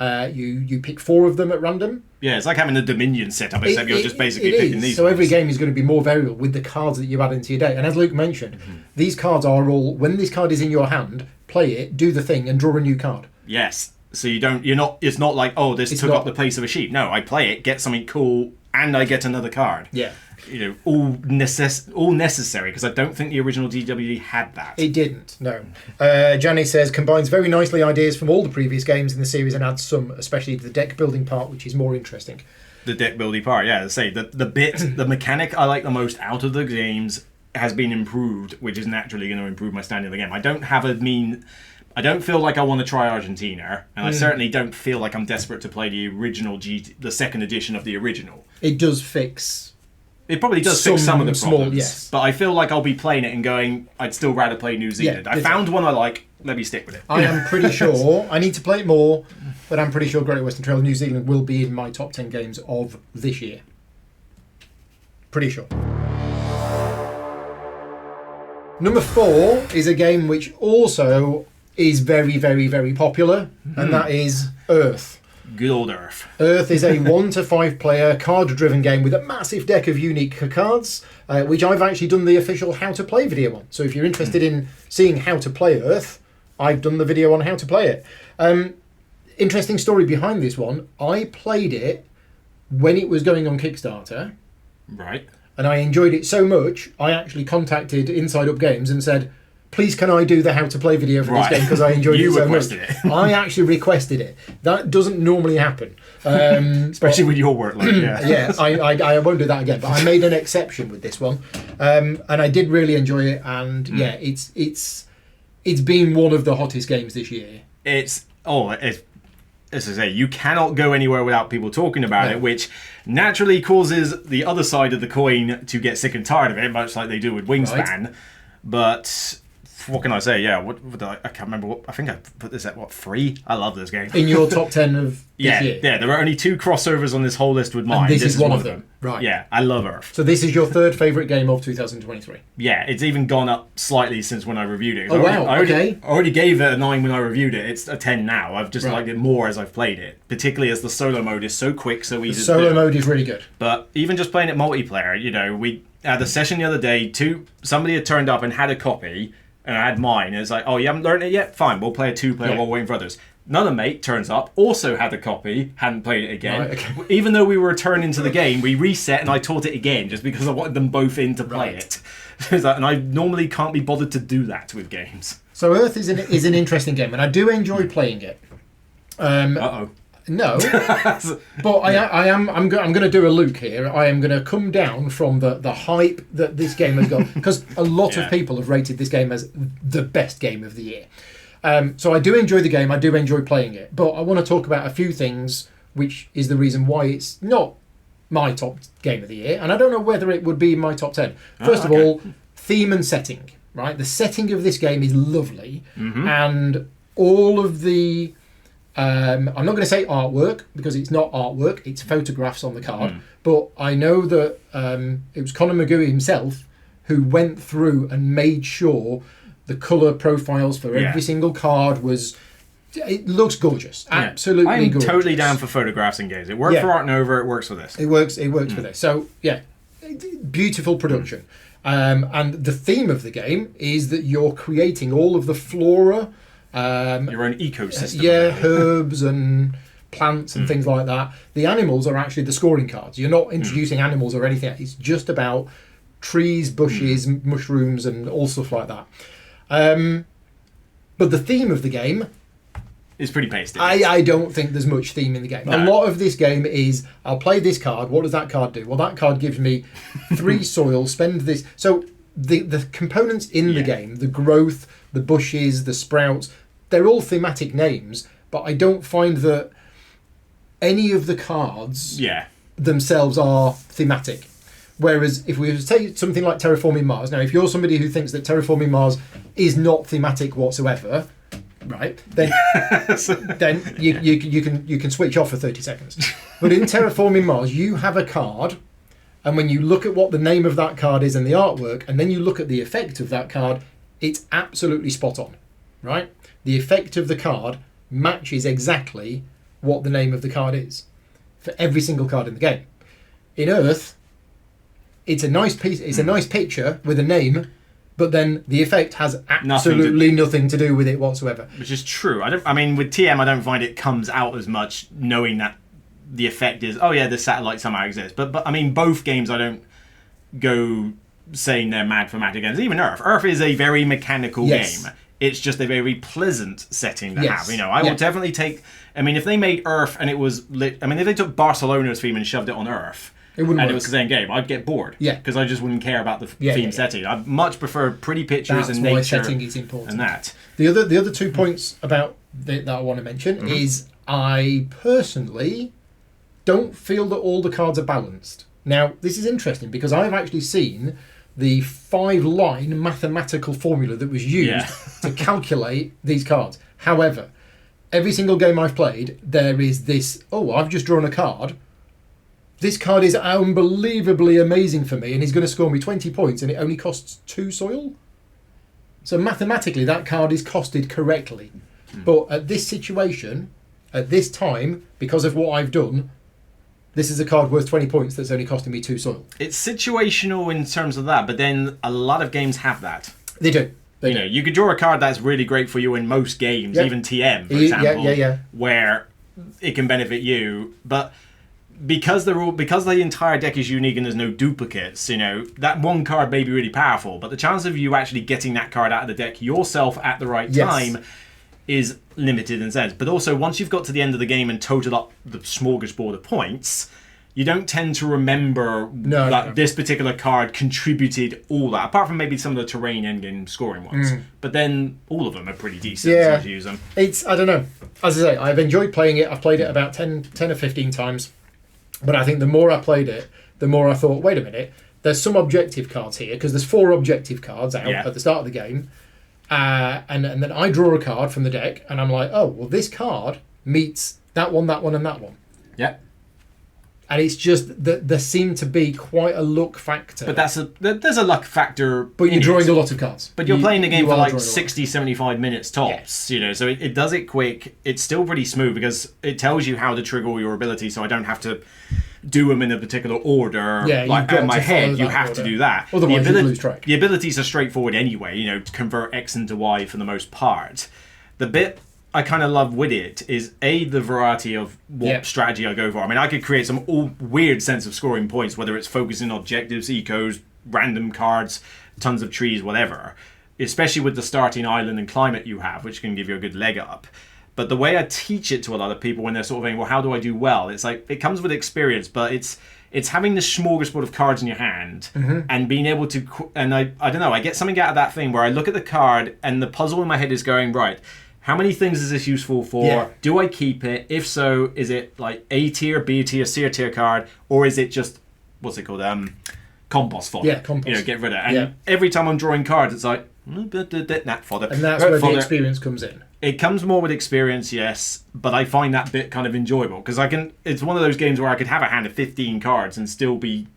you pick 4 of them at random. Yeah, it's like having a Dominion setup, except you're just basically picking these. So ones. every game is going to be more variable with the cards that you add into your deck. And as Luke mentioned, these cards are all, when this card is in your hand, play it, do the thing, and draw a new card. Yes. So it's not like, oh, this took up the place of a sheep. No, I play it, get something cool, and I get another card. Yeah. All necessary, because I don't think the original DWD had that. It didn't, no. Janice says, combines very nicely ideas from all the previous games in the series and adds some, especially the deck building part, which is more interesting. The deck building part, yeah. As I say, the mechanic I like the most out of the games has been improved, which is naturally going to improve my standing of the game. I don't feel like I want to try Argentina, and I certainly don't feel like I'm desperate to play the original the second edition of the original. It does fix... It probably does fix some of the problems, yes. But I feel like I'll be playing it and going, I'd still rather play New Zealand. I found one I like, let me stick with it. I am pretty sure, I need to play it more, but I'm pretty sure Great Western Trail New Zealand will be in my top 10 games of this year. Pretty sure. Number 4 is a game which also is very, very, very popular, and that is Earth. Good old Earth. Earth is a 1 to 5 player card-driven game with a massive deck of unique cards, which I've actually done the official How to Play video on. So if you're interested in seeing how to play Earth, I've done the video on how to play it. Interesting story behind this one. I played it when it was going on Kickstarter. Right. And I enjoyed it so much, I actually contacted Inside Up Games and said, please can I do the how to play video for this game because I enjoyed it so much. I actually requested it. That doesn't normally happen. Especially with your workload, yeah. I won't do that again, but I made an exception with this one. And I did really enjoy it, and it's been one of the hottest games this year. As I say, you cannot go anywhere without people talking about it, which naturally causes the other side of the coin to get sick and tired of it, much like they do with Wingspan. Right. But what can I say? Yeah, I can't remember. I think I put this at 3. I love this game. In your top 10 of this year? Yeah, there are only 2 crossovers on this whole list with mine. And this is one of them. Right. Yeah, I love Earth. So this is your 3rd favourite game of 2023? Yeah, it's even gone up slightly since when I reviewed it. Oh, wow, I already gave it a 9 when I reviewed it. It's a 10 now. I've just liked it more as I've played it. Particularly as the solo mode is so quick, so easy to do. The solo mode is really good. But even just playing it multiplayer, we had a session the other day, somebody had turned up and had a copy, and I had mine. And it's like, oh, you haven't learned it yet? Fine, we'll play a 2-player while waiting for others. Another mate turns up, also had a copy, hadn't played it again. Right, okay. Even though we were returned into the game, we reset and I taught it again just because I wanted them both in to play it. And I normally can't be bothered to do that with games. So Earth is an interesting game, and I do enjoy playing it. Uh-oh. No, but I'm going to do a Luke here. I am going to come down from the hype that this game has got, because a lot of people have rated this game as the best game of the year. So I do enjoy the game. I do enjoy playing it, but I want to talk about a few things, which is the reason why it's not my top game of the year, and I don't know whether it would be my top 10. First of all, theme and setting. Right, the setting of this game is lovely, and all of the I'm not going to say artwork, because it's not artwork, it's photographs on the card, but I know that it was Conor McGoey himself who went through and made sure the colour profiles for every single card it looks gorgeous, absolutely gorgeous. I'm totally down for photographs in games. It worked for Art Nova, it works for this. It works for this. So yeah, beautiful production. And the theme of the game is that you're creating all of the flora, your own ecosystem. Herbs and plants and things like that. The animals are actually the scoring cards. You're not introducing animals or anything. It's just about trees, bushes, mushrooms, and all stuff like that. But the theme of the game is pretty basic. I don't think there's much theme in the game. No. A lot of this game is, I'll play this card, what does that card do? Well, that card gives me 3 soil, spend this. So the components in the game, the growth, the bushes, the sprouts, they're all thematic names, but I don't find that any of the cards themselves are thematic. Whereas if we were to say something like Terraforming Mars, now if you're somebody who thinks that Terraforming Mars is not thematic whatsoever, right, then you can switch off for 30 seconds. But in Terraforming Mars, you have a card, and when you look at what the name of that card is and the artwork, and then you look at the effect of that card, it's absolutely spot on, right? The effect of the card matches exactly what the name of the card is for every single card in the game. In Earth, it's a nice piece. It's a nice picture with a name, but then the effect has absolutely nothing to do with it whatsoever. Which is true. I mean, with TM, I don't find it comes out as much knowing that the effect is, oh yeah, the satellite somehow exists. But I mean, both games, I don't go saying they're mad for mad games. Even Earth. Earth is a very mechanical game. It's just a very pleasant setting to have. You know, I would definitely take. I mean, if they made Earth and it was lit. I mean, if they took Barcelona's theme and shoved it on Earth, it was the same game, I'd get bored. Yeah, because I just wouldn't care about the theme setting. I much prefer pretty pictures and nature. Setting is important. And that. The other 2 points about that I want to mention is I personally don't feel that all the cards are balanced. Now, this is interesting because I've actually seen the 5-line mathematical formula that was used to calculate these cards. However, every single game I've played, there is this, I've just drawn a card. This card is unbelievably amazing for me, and he's going to score me 20 points, and it only costs 2 soil. So mathematically, that card is costed correctly. But at this situation, at this time, because of what I've done, this is a card worth 20 points that's only costing me 2 soil. It's situational in terms of that, but then a lot of games have that. They do. You know, you could draw a card that's really great for you in most games, even TM, for example, where it can benefit you, but because the entire deck is unique and there's no duplicates, you know, that one card may be really powerful, but the chance of you actually getting that card out of the deck yourself at the right time is limited in a sense. But also, once you've got to the end of the game and totaled up the smorgasbord of points, you don't tend to remember that this particular card contributed all that, apart from maybe some of the terrain endgame scoring ones. But then all of them are pretty decent as you use them. I don't know. As I say, I've enjoyed playing it. I've played it about 10 or 15 times. But I think the more I played it, the more I thought, wait a minute, there's some objective cards here, because there's 4 objective cards out at the start of the game. And then I draw a card from the deck, and I'm like, this card meets that one, and that one. Yeah. And it's just that there seemed to be quite a luck factor. But there's a luck factor. But you're drawing a lot of cards. But you're playing the game for like 60, 75 minutes tops. You know, so it does it quick. It's still pretty smooth because it tells you how to trigger all your abilities, so I don't have to do them in a particular order. Yeah, like you've got in my to follow head, you that have order. to do that. Otherwise, you lose track. The abilities are straightforward anyway. You know, to convert X into Y for the most part. The bit I kind of love with it is the variety of what strategy I go for. I mean, I could create some all weird sense of scoring points, whether it's focusing on objectives, ecos, random cards, tons of trees, whatever. Especially with the starting island and climate you have, which can give you a good leg up. But the way I teach it to a lot of people when they're sort of saying, well, how do I do well? It's like, it comes with experience, but it's having this smorgasbord of cards in your hand and being able to, and I don't know, I get something out of that thing where I look at the card and the puzzle in my head is going, right, how many things is this useful for? Yeah. Do I keep it? If so, is it like A tier, B tier, C tier card, or is it just, what's it called? Compost fodder. Yeah, compost. You know, get rid of it. And every time I'm drawing cards, it's like, that fodder. And that's where the experience comes in. It comes more with experience, yes, but I find that bit kind of enjoyable because it's one of those games where I could have a hand of 15 cards and still be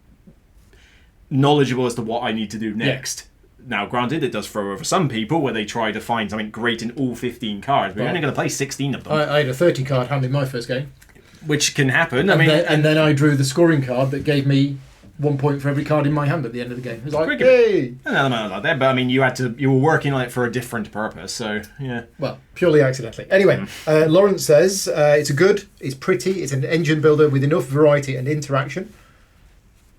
knowledgeable as to what I need to do next. Now, granted, it does throw over some people where they try to find something great in all 15 cards, but you're only going to play 16 of them. I had a 30 card hand in my first game. Which can happen. And then I drew the scoring card that gave me 1 point for every card in my hand at the end of the game. It was like, hey! An element like that, but I mean, you were working on it for a different purpose, so yeah. Well, purely accidentally. Anyway, Lawrence says it's pretty, it's an engine builder with enough variety and interaction.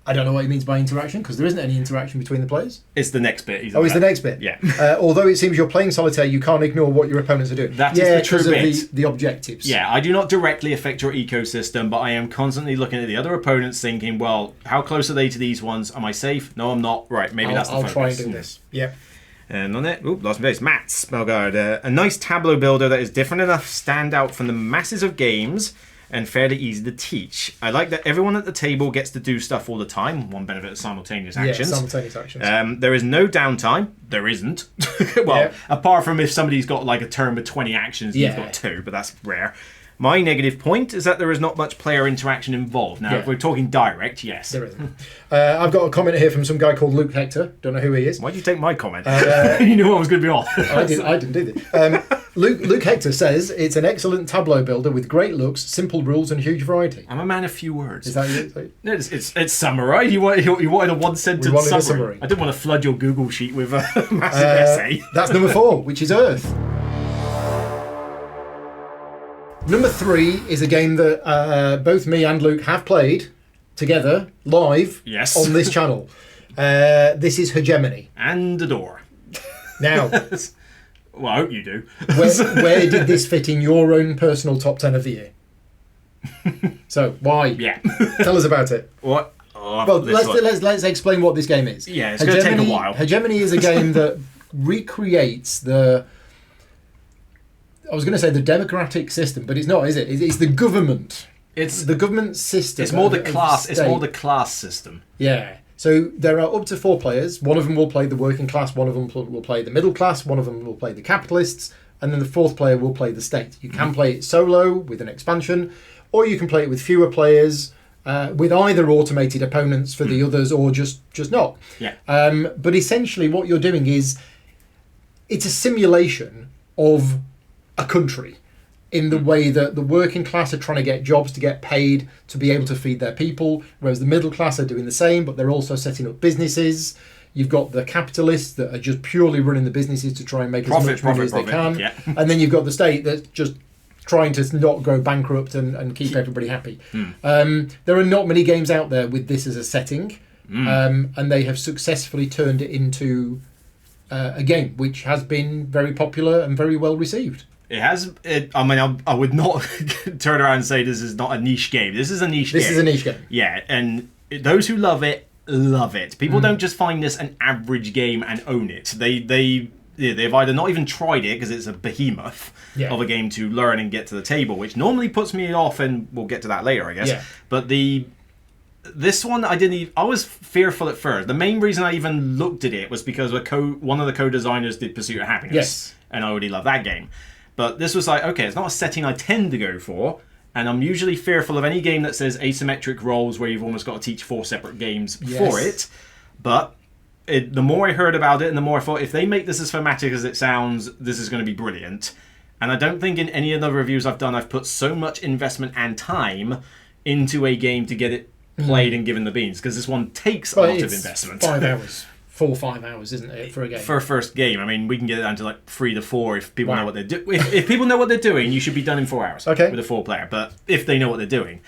I don't know what he means by interaction because there isn't any interaction between the players. It's the next bit. It's the next bit. Yeah. Although it seems you're playing solitaire, you can't ignore what your opponents are doing. That is the true bit. The objectives. Yeah, I do not directly affect your ecosystem, but I am constantly looking at the other opponents, thinking, well, how close are they to these ones? Am I safe? No, I'm not. Right, maybe that's the focus. I'll try and do this. Yeah. And on it, lost my place. Matt Spellguard, a nice tableau builder that is different enough to stand out from the masses of games and fairly easy to teach. I like that everyone at the table gets to do stuff all the time. One benefit of simultaneous actions. Yeah, simultaneous actions. There is no downtime. There isn't. Well, apart from if somebody's got like a turn with 20 actions, you've got 2, but that's rare. My negative point is that there is not much player interaction involved. Now, if we're talking direct, yes. There isn't. I've got a comment here from some guy called Luke Hector. Don't know who he is. Why did you take my comment? You knew I was going to be off. I didn't do this. Luke Hector says, it's an excellent tableau builder with great looks, simple rules and huge variety. I'm a man of few words. Is that it? No, it's summarised. You wanted a one-sentence summary. I didn't want to flood your Google sheet with a massive essay. That's number 4, which is Earth. Number 3 is a game that both me and Luke have played together, live, on this channel. This is Hegemony. And a door. Now... Well, I hope you do. where did this fit in your own personal top 10 of the year? So, why? Yeah. Tell us about it. What? Well, let's explain what this game is. Yeah, it's going to take a while. Hegemony is a game that recreates the... I was going to say the democratic system, but it's not, is it? It's the government. It's the government system. It's more the class. It's more the class system. Yeah. So there are up to 4 players. One of them will play the working class, one of them will play the middle class, one of them will play the capitalists, and then the 4th player will play the state. You can play it solo with an expansion, or you can play it with fewer players, with either automated opponents for the others or just not. Yeah. But essentially what you're doing is it's a simulation of a country in the way that the working class are trying to get jobs to get paid to be able to feed their people, whereas the middle class are doing the same, but they're also setting up businesses. You've got the capitalists that are just purely running the businesses to try and make as much money as they can. Yeah. And then you've got the state that's just trying to not go bankrupt and keep everybody happy. There are not many games out there with this as a setting, and they have successfully turned it into a game which has been very popular and very well received. It has. I mean, I would not turn around and say this is not a niche game. This is a niche game. This is a niche game. Yeah, and those who love it, love it. People don't just find this an average game and own it. They've either not even tried it because it's a behemoth of a game to learn and get to the table, which normally puts me off, and we'll get to that later, I guess. Yeah. But this one, I was fearful at first. The main reason I even looked at it was because one of the co-designers did Pursuit of Happiness. Yes. And I already love that game. But this was like, okay, it's not a setting I tend to go for, and I'm usually fearful of any game that says asymmetric roles where you've almost got to teach 4 separate games for it. But the more I heard about it, and the more I thought, if they make this as thematic as it sounds, this is going to be brilliant. And I don't think in any of the reviews I've done, I've put so much investment and time into a game to get it played and given the beans, because this one takes a But lot of it's investment. 5 hours. 4 or 5 hours, isn't it, for a game? For a first game, I mean, we can get it down to like 3 to 4 if people Wow. know what they're doing. If people know what they're doing, you should be done in 4 hours Okay. with a 4-player. But if they know what they're doing.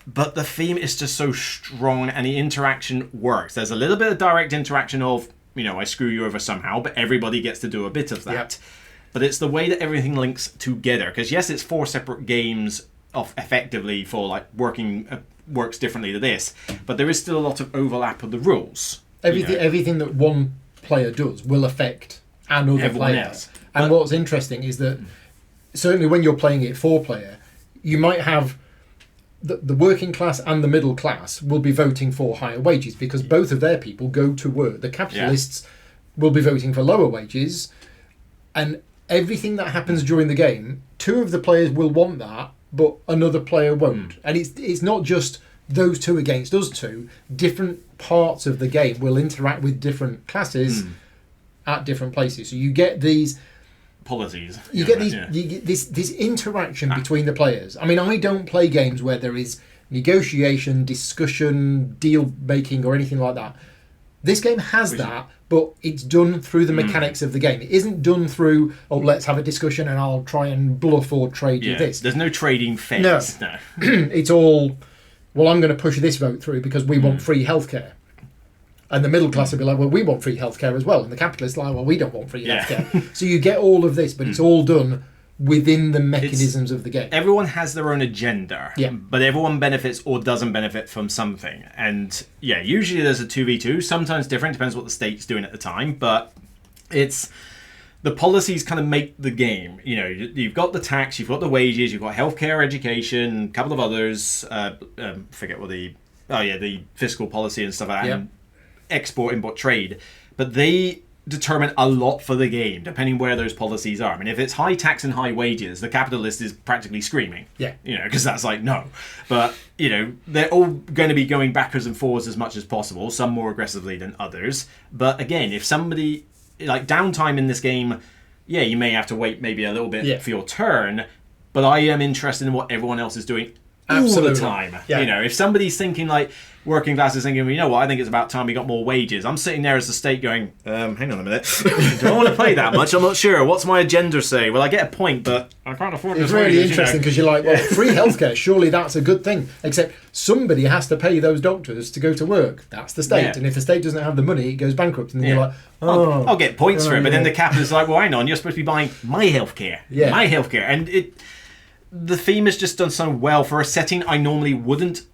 But the theme is just so strong, and the interaction works. There's a little bit of direct interaction of, I screw you over somehow, but everybody gets to do a bit of that. Yep. But it's the way that everything links together. Because yes, it's 4 separate games of effectively for like works differently to this, but there is still a lot of overlap of the rules. Everything that one player does will affect another Everyone player. else. And what's interesting is that certainly when you're playing it 4-player, you might have the working class and the middle class will be voting for higher wages because both of their people go to work. The capitalists will be voting for lower wages, and everything that happens during the game, 2 of the players will want that, but another player won't. And it's not just those 2 against us 2. Different parts of the game will interact with different classes at different places. So you get these policies. You get this interaction between the players. I mean, I don't play games where there is negotiation, discussion, deal making, or anything like that. This game has that, but it's done through the mechanics of the game. It isn't done through, let's have a discussion and I'll try and bluff or trade you this. There's no trading phase. No. It's all, I'm going to push this vote through because we want free healthcare. And the middle class will be like, we want free healthcare as well. And the capitalists are like, we don't want free healthcare. So you get all of this, but it's all done within the mechanisms of the game. Everyone has their own agenda, Yeah. but everyone benefits or doesn't benefit from something. And usually there's a 2v2, sometimes different, depends what the state's doing at the time, but it's the policies kind of make the game. You've got the tax, you've got the wages, you've got healthcare, education, a couple of others, forget what the fiscal policy and stuff like that, and export, import, trade, but they determine a lot for the game, depending where those policies are. I mean, if it's high tax and high wages, the capitalist is practically screaming. Yeah. Because that's like, no. But, they're all going to be going backwards and forwards as much as possible, some more aggressively than others. But again, if somebody, like downtime in this game, you may have to wait maybe a little bit for your turn, but I am interested in what everyone else is doing all the time. Yeah. If somebody's thinking like working class is thinking, I think it's about time we got more wages. I'm sitting there as the state going, hang on a minute. Do I want to play that much? I'm not sure. What's my agenda say? Well, I get a point, but I can't afford it. It's really interesting because you're like, free healthcare, surely that's a good thing. Except somebody has to pay those doctors to go to work. That's the state. Yeah. And if the state doesn't have the money, it goes bankrupt. And then you're like, I'll get points for it. But then the capitalist is like, hang on, you're supposed to be buying my healthcare. Yeah. My healthcare. And the theme is just done so well for a setting I normally wouldn't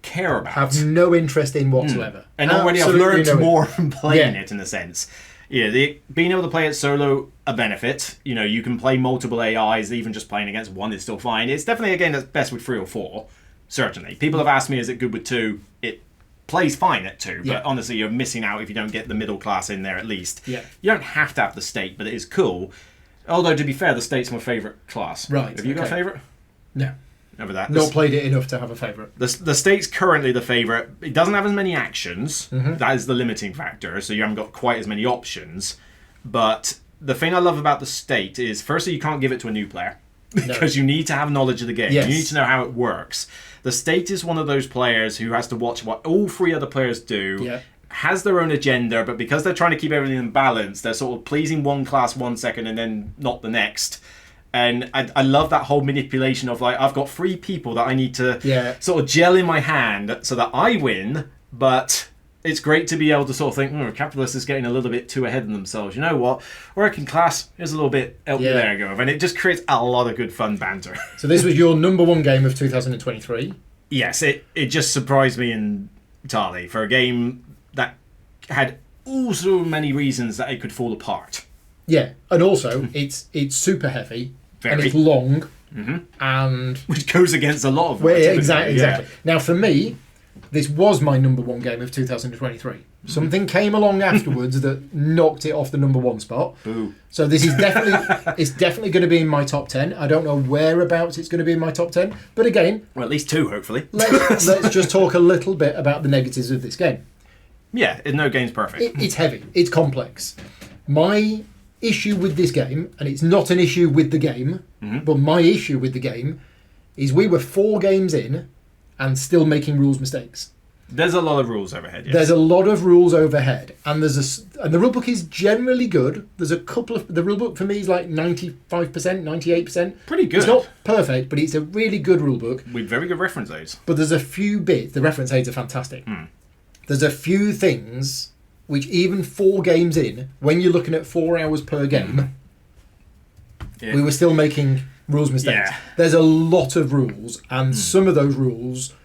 care about. Have no interest in whatsoever. And already I've learned more from playing it, in a sense. Being able to play it solo, a benefit. You can play multiple AIs, even just playing against one is still fine. It's definitely a game that's best with 3 or 4, certainly. People have asked me, is it good with 2? It plays fine at 2, but honestly, you're missing out if you don't get the middle class in there at least. Yeah. You don't have to have the state, but it is cool. Although, to be fair, the state's my favourite class. Right. Have you got a favourite? No. Over that. Not played it enough to have a favourite. The state's currently the favourite. It doesn't have as many actions. That is the limiting factor, so you haven't got quite as many options. But the thing I love about the state is, firstly, you can't give it to a new player. Because you need to have knowledge of the game. Yes. You need to know how it works. The state is one of those players who has to watch what all 3 other players do. Has their own agenda, but because they're trying to keep everything in balance, they're sort of pleasing one class 1 second and then not the next. And I love that whole manipulation of like, I've got 3 people that I need to sort of gel in my hand so that I win, but it's great to be able to sort of think, capitalist is getting a little bit too ahead of themselves. You know what? Working class, here's a little bit out there go. And it just creates a lot of good fun banter. So this was your number 1 game of 2023? Yes, it just surprised me entirely for a game that had so many reasons that it could fall apart. Yeah, and also it's super heavy. Very. And it's long, and which goes against a lot of exactly. Now, for me, this was my number 1 game of 2023. Something came along afterwards that knocked it off the number 1 spot. Boo. So this is definitely going to be in my top 10. I don't know whereabouts it's going to be in my top 10, but again, well, at least 2, hopefully. let's just talk a little bit about the negatives of this game. Yeah, no game's perfect. It's heavy. It's complex. My issue with this game, and it's not an issue with the game, but my issue with the game is we were 4 games in, and still making rules mistakes. There's a lot of rules overhead. Yes. There's a lot of rules overhead, and and the rulebook is generally good. There's a couple of the rulebook for me is like 95%, 98%. Pretty good. It's not perfect, but it's a really good rulebook with very good reference aids. But there's a few bits. The reference aids are fantastic. There's a few things which even 4 games in, when you're looking at 4 hours per game, we were still making rules mistakes. There's a lot of rules, and some of those rules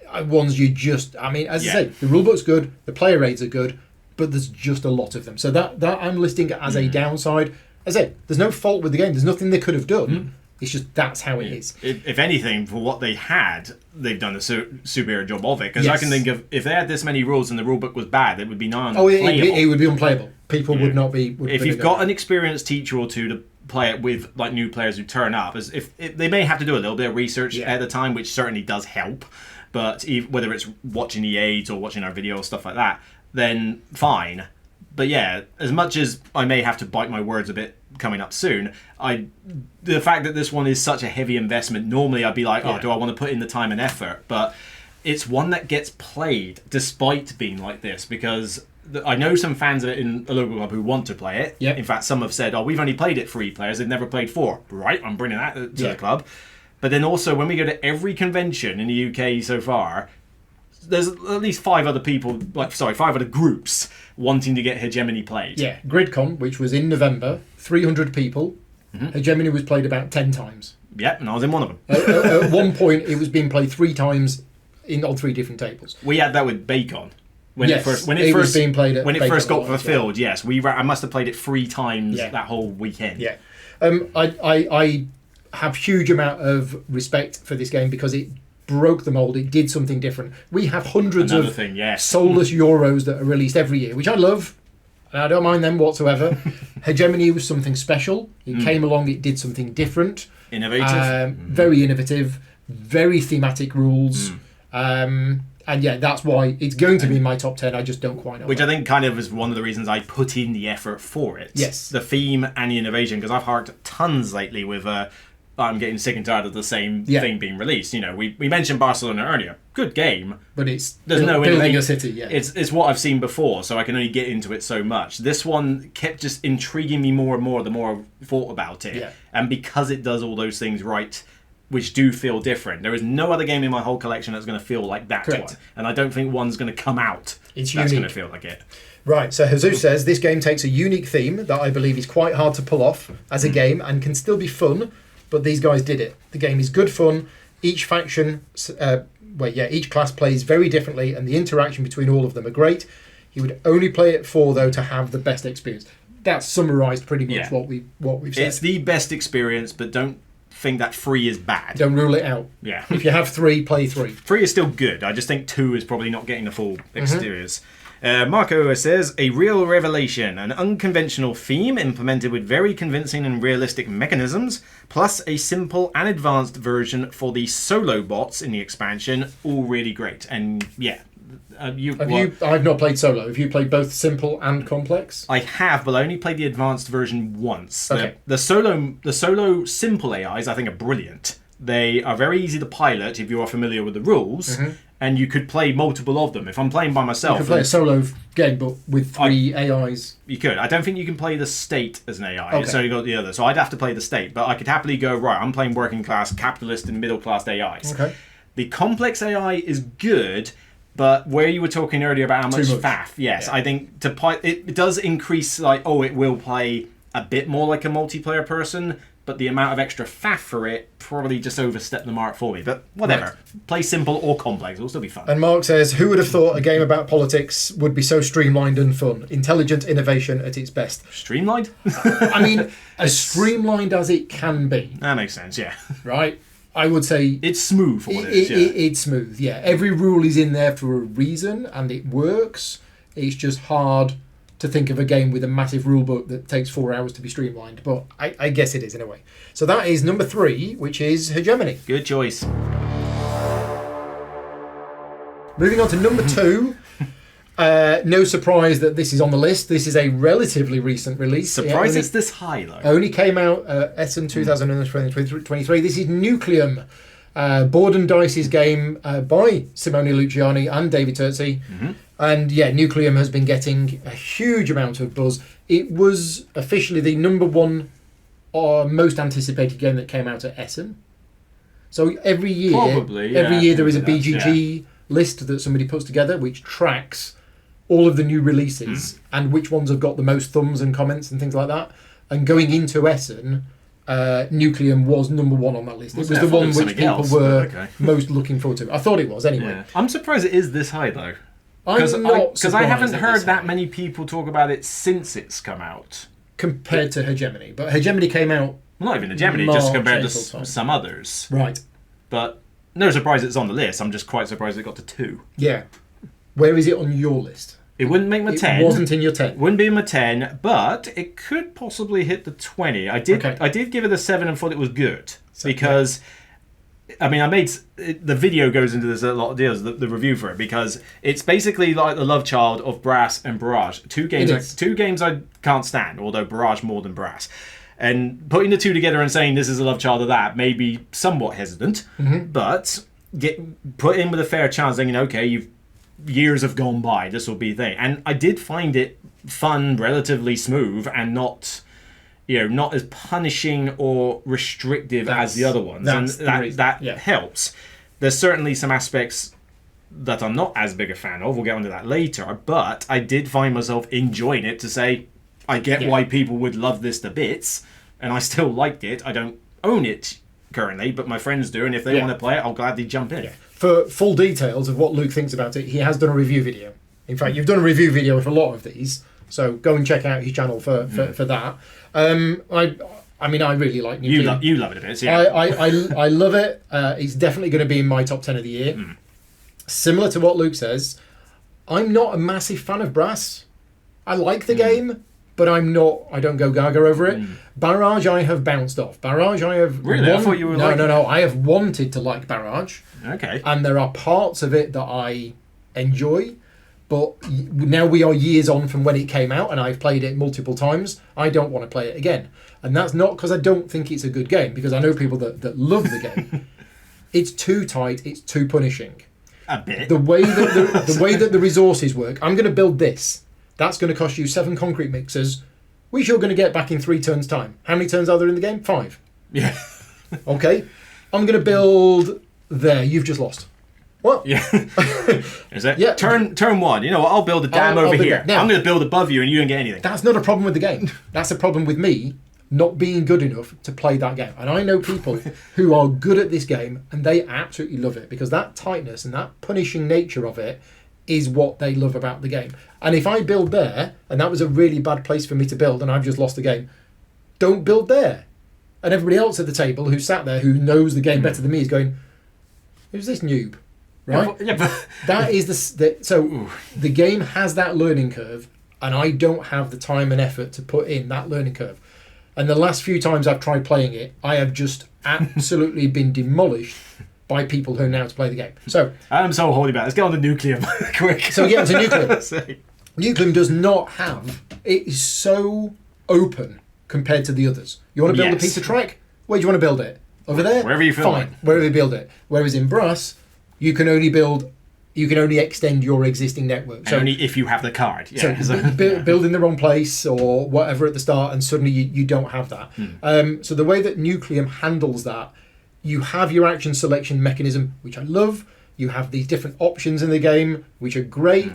are ones you just... I mean, as I say, the rulebook's good, the player aids are good, but there's just a lot of them. So that I'm listing it as a downside. As I say, there's no fault with the game. There's nothing they could have done. It's just that's how it is. If anything, for what they had, they've done a superior job of it. Because I can think of, if they had this many rules and the rulebook was bad, it would be non-playable. It would be unplayable. People would not be... If you've got an experienced teacher or two to play it with, like new players who turn up, as if they may have to do a little bit of research at the time, which certainly does help. But whether it's watching the aids or watching our video or stuff like that, then fine. But yeah, as much as I may have to bite my words a bit coming up soon, the fact that this one is such a heavy investment, normally I'd be like, do I want to put in the time and effort? But it's one that gets played despite being like this, because I know some fans of it in a local club who want to play it. In fact, some have said, we've only played it 3 players, they've never played 4. Right, I'm bringing that to the club. But then also, when we go to every convention in the UK so far, there's at least 5 other people, 5 other groups wanting to get Hegemony played. Yeah, GridCon, which was in November, 300 people. Hegemony was played about 10 times. Yep, and I was in one of them. At one point, it was being played 3 times on 3 different tables. We had that with Bacon. When it first got fulfilled, yes. I must have played it 3 times that whole weekend. Yeah. I have huge amount of respect for this game because it broke the mold. It did something different. We have hundreds of soulless Euros that are released every year, which I love. And I don't mind them whatsoever. Hegemony was something special. It came along. It did something different. Innovative. Very innovative. Very thematic rules. And yeah, that's why it's going to be in my top 10. I just don't quite know. Which I think kind of is one of the reasons I put in the effort for it. Yes. The theme and the innovation, because I've harked tons lately with... I'm getting sick and tired of the same thing being released. You know, we mentioned Barcelona earlier. Good game, but it's building a city. Yeah, it's what I've seen before, so I can only get into it so much. This one kept just intriguing me more and more the more I thought about it, and because it does all those things right, which do feel different. There is no other game in my whole collection that's going to feel like that one, and I don't think one's going to come out that's going to feel like it. Right, so Jesus says this game takes a unique theme that I believe is quite hard to pull off as a game and can still be fun. But these guys did it. The game is good fun. Each faction, each class plays very differently, and the interaction between all of them are great. You would only play it 4 though to have the best experience. That's summarised pretty much what we've said. It's the best experience, but don't think that 3 is bad. Don't rule it out. Yeah. If you have 3, play 3. 3 is still good. I just think 2 is probably not getting the full experience. Marco says, a real revelation, an unconventional theme implemented with very convincing and realistic mechanisms, plus a simple and advanced version for the solo bots in the expansion, all really great. And I've not played solo. Have you played both simple and complex? I have, but I only played the advanced version once. Okay. The solo simple AIs I think are brilliant. They are very easy to pilot if you are familiar with the rules. And you could play multiple of them. If I'm playing by myself... You could play a solo game, but with 3 AIs. You could. I don't think you can play the state as an AI. Okay. It's only got the other. So I'd have to play the state. But I could happily go, right, I'm playing working class, capitalist, and middle class AIs. Okay. The complex AI is good, but where you were talking earlier about how much faff, I think it does increase, it will play a bit more like a multiplayer person, but the amount of extra faff for it probably just overstepped the mark for me. But whatever. Right. Play simple or complex. It'll still be fun. And Mark says, who would have thought a game about politics would be so streamlined and fun? Intelligent innovation at its best. Streamlined? I mean, as streamlined as it can be. That makes sense, yeah. Right? I would say... It's smooth for what it is, It's smooth, yeah. Every rule is in there for a reason, and it works. It's just hard to think of a game with a massive rule book that takes 4 hours to be streamlined, but I guess it is in a way. So that is number 3, which is Hegemony. Good choice. Moving on to number 2. No surprise that this is on the list. This is a relatively recent release. Surprised it's this high, though. Only came out Essen 2023. This is Nucleum. Board and Dice's game by Simone Luciani and David Turtzi. And yeah, Nucleum has been getting a huge amount of buzz. It was officially the number one most anticipated game that came out at Essen. So every year, there is a BGG list that somebody puts together which tracks all of the new releases and which ones have got the most thumbs and comments and things like that. And going into Essen, Nucleum was number one on that list. It was the one which people were most looking forward to. I thought it was anyway. Yeah. I'm surprised it is this high though. Because I haven't heard that many people talk about it since it's come out. Compared to Hegemony. But Hegemony came out... Well, not even Hegemony, just compared to some others. Right. But no surprise it's on the list. I'm just quite surprised it got to 2. Yeah. Where is it on your list? It wouldn't make my 10. It wasn't in your 10. Wouldn't be in my 10, but it could possibly hit the 20. I did give it a 7 and thought it was good. Because... I mean, I made the video goes into this a lot of deals, the review for it, because it's basically like the love child of Brass and Barrage. Two games I can't stand, although Barrage more than Brass. And putting the two together and saying this is a love child of that may be somewhat hesitant, but put in with a fair chance, thinking, okay, years have gone by, this will be the thing. And I did find it fun, relatively smooth, and not as punishing or restrictive as the other ones. And that helps. There's certainly some aspects that I'm not as big a fan of. We'll get onto that later. But I did find myself enjoying it to say, I get why people would love this to bits, and I still liked it. I don't own it currently, but my friends do, and if they want to play it, I'll gladly jump in. Yeah. For full details of what Luke thinks about it, he has done a review video. In fact, you've done a review video for a lot of these, so go and check out his channel for that. I mean, I really like Nucleum. You love it a bit, yeah. I love it. It's definitely going to be in my top 10 of the year. Similar to what Luke says, I'm not a massive fan of Brass. I like the game, but I don't go gaga over it. Barrage, I have bounced off. Barrage, I have... Really? I thought you were No. I have wanted to like Barrage. Okay. And there are parts of it that I enjoy. But now we are years on from when it came out, and I've played it multiple times. I don't want to play it again. And that's not because I don't think it's a good game, because I know people that love the game. It's too tight. It's too punishing. A bit. The way that the resources work, I'm going to build this. That's going to cost you 7 concrete mixers, which you're going to get back in 3 turns' time. How many turns are there in the game? 5. Yeah. Okay. I'm going to build there. You've just lost. What? Yeah. Is it? Yeah. Turn 1. You know what? I'll build a dam over here. Now, I'm going to build above you and you don't get anything. That's not a problem with the game. That's a problem with me not being good enough to play that game. And I know people who are good at this game and they absolutely love it because that tightness and that punishing nature of it is what they love about the game. And if I build there, and that was a really bad place for me to build and I've just lost the game, don't build there. And everybody else at the table who sat there who knows the game better than me is going, who's this noob? Right? Yeah, but that is the game has that learning curve, and I don't have the time and effort to put in that learning curve. And the last few times I've tried playing it, I have just absolutely been demolished by people who know how to play the game. So I'm so holy about it. Let's get on the Nucleum quick. So yeah, it's a Nucleum. Nucleum does not have. It is so open compared to the others. You want to build a piece of track? Where do you want to build it? Over there? Wherever you feel like. Wherever you build it. Whereas in Brass, you can only extend your existing network. So only if you have the card. Yeah. So build in the wrong place or whatever at the start, and suddenly you don't have that. So the way that Nucleum handles that, you have your action selection mechanism, which I love. You have these different options in the game, which are great,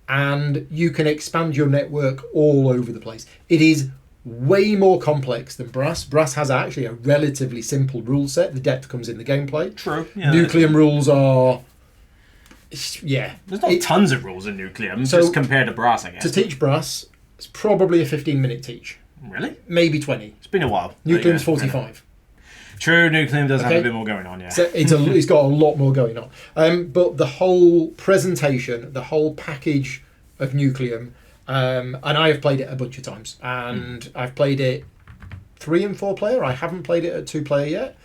and you can expand your network all over the place. It is way more complex than Brass. Brass has actually a relatively simple rule set. The depth comes in the gameplay. True. Yeah, Nucleum rules are... Yeah. There's not tons of rules in Nucleum, just compared to Brass, I guess. To teach Brass, it's probably a 15-minute teach. Really? Maybe 20. It's been a while. Nucleum's 45. True, Nucleum does have a bit more going on, yeah. So it's got a lot more going on. But the whole presentation, the whole package of Nucleum, and I have played it a bunch of times, and I've played it 3 and 4 player. I haven't played it at 2 player yet.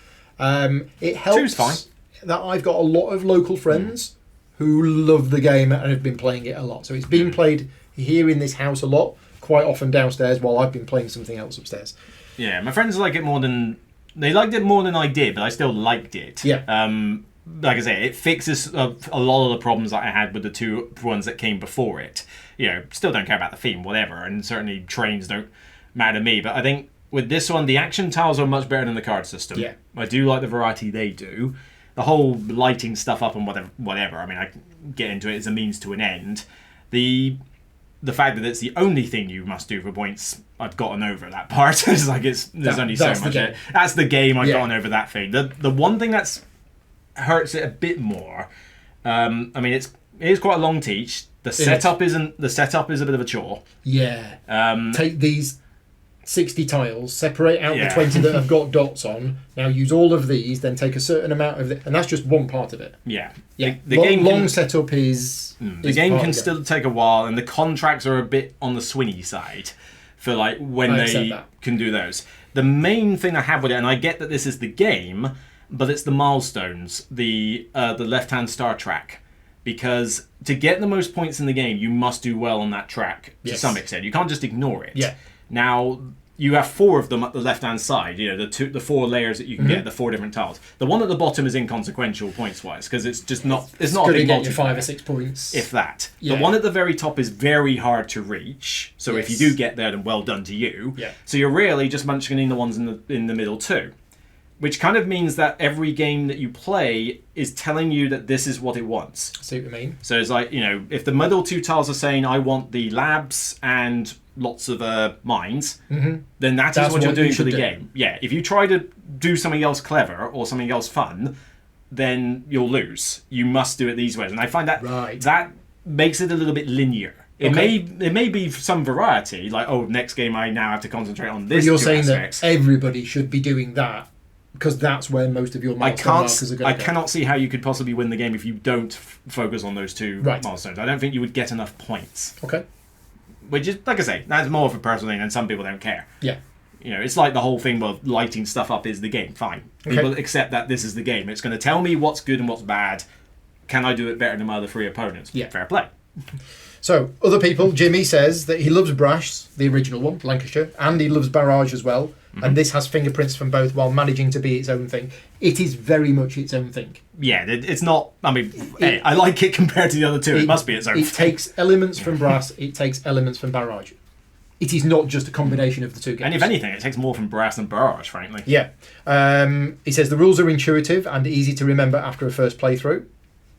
It helps 2's fine. That I've got a lot of local friends who love the game and have been playing it a lot. So it's been played here in this house a lot, quite often downstairs, while I've been playing something else upstairs. Yeah, my friends like it more than They liked it more than I did, but I still liked it. Yeah. Like I say, it fixes a lot of the problems that I had with the two ones that came before it. Still don't care about the theme, whatever, and certainly trains don't matter to me. But I think with this one, the action tiles are much better than the card system. Yeah. I do like the variety they do. The whole lighting stuff up and whatever. I mean, I can get into it as a means to an end. The fact that it's the only thing you must do for points, I've gotten over that part. It's like there's only so much. That's the game. I've gotten over that thing. The one thing that's hurts it a bit more. I mean, it is quite a long teach. The setup is a bit of a chore. Yeah. Take these 60 tiles, separate out the 20 that have got dots on. Now use all of these, then take a certain amount of it, and that's just one part of it. Yeah. Yeah. The game long setup is. The game can still take a while, and the contracts are a bit on the swingy side for like when they can do those. The main thing I have with it, and I get that this is the game, but it's the milestones, the left-hand star track. Because to get the most points in the game, you must do well on that track to some extent. You can't just ignore it. Yeah. Now, you have 4 of them at the left-hand side. The 4 layers that you can get, the 4 different tiles. The one at the bottom is inconsequential points-wise because it's just not. It's not a big multiplier. 5 or 6 points, if that. Yeah. The one at the very top is very hard to reach. So if you do get there, then well done to you. Yeah. So you're really just munching in the ones in the middle too. Which kind of means that every game that you play is telling you that this is what it wants. I see what you mean. So it's like, if the middle 2 tiles are saying, I want the labs and lots of mines, then that's what you're doing for the game. Yeah, if you try to do something else clever or something else fun, then you'll lose. You must do it these ways. And I find that that makes it a little bit linear. It may be some variety, like, next game I now have to concentrate on this. But you're saying aspects. That everybody should be doing that. Because that's where most of your milestone markers are going to go. I cannot see how you could possibly win the game if you don't focus on those 2 milestones. I don't think you would get enough points. Okay. Which is, like I say, that's more of a personal thing, and some people don't care. Yeah. It's like the whole thing of lighting stuff up is the game. Fine. People accept that this is the game. It's going to tell me what's good and what's bad. Can I do it better than my other 3 opponents? Yeah. Fair play. So, other people, Jimmy says that he loves Brash, the original one, Lancashire, and he loves Barrage as well. And this has fingerprints from both while managing to be its own thing. It is very much its own thing. Yeah, it's not. I mean, I like it compared to the other 2. It must be its own thing. It takes elements from Brass, it takes elements from Barrage. It is not just a combination of the 2 games. And if anything, it takes more from Brass than Barrage, frankly. Yeah. He says the rules are intuitive and easy to remember after a first playthrough.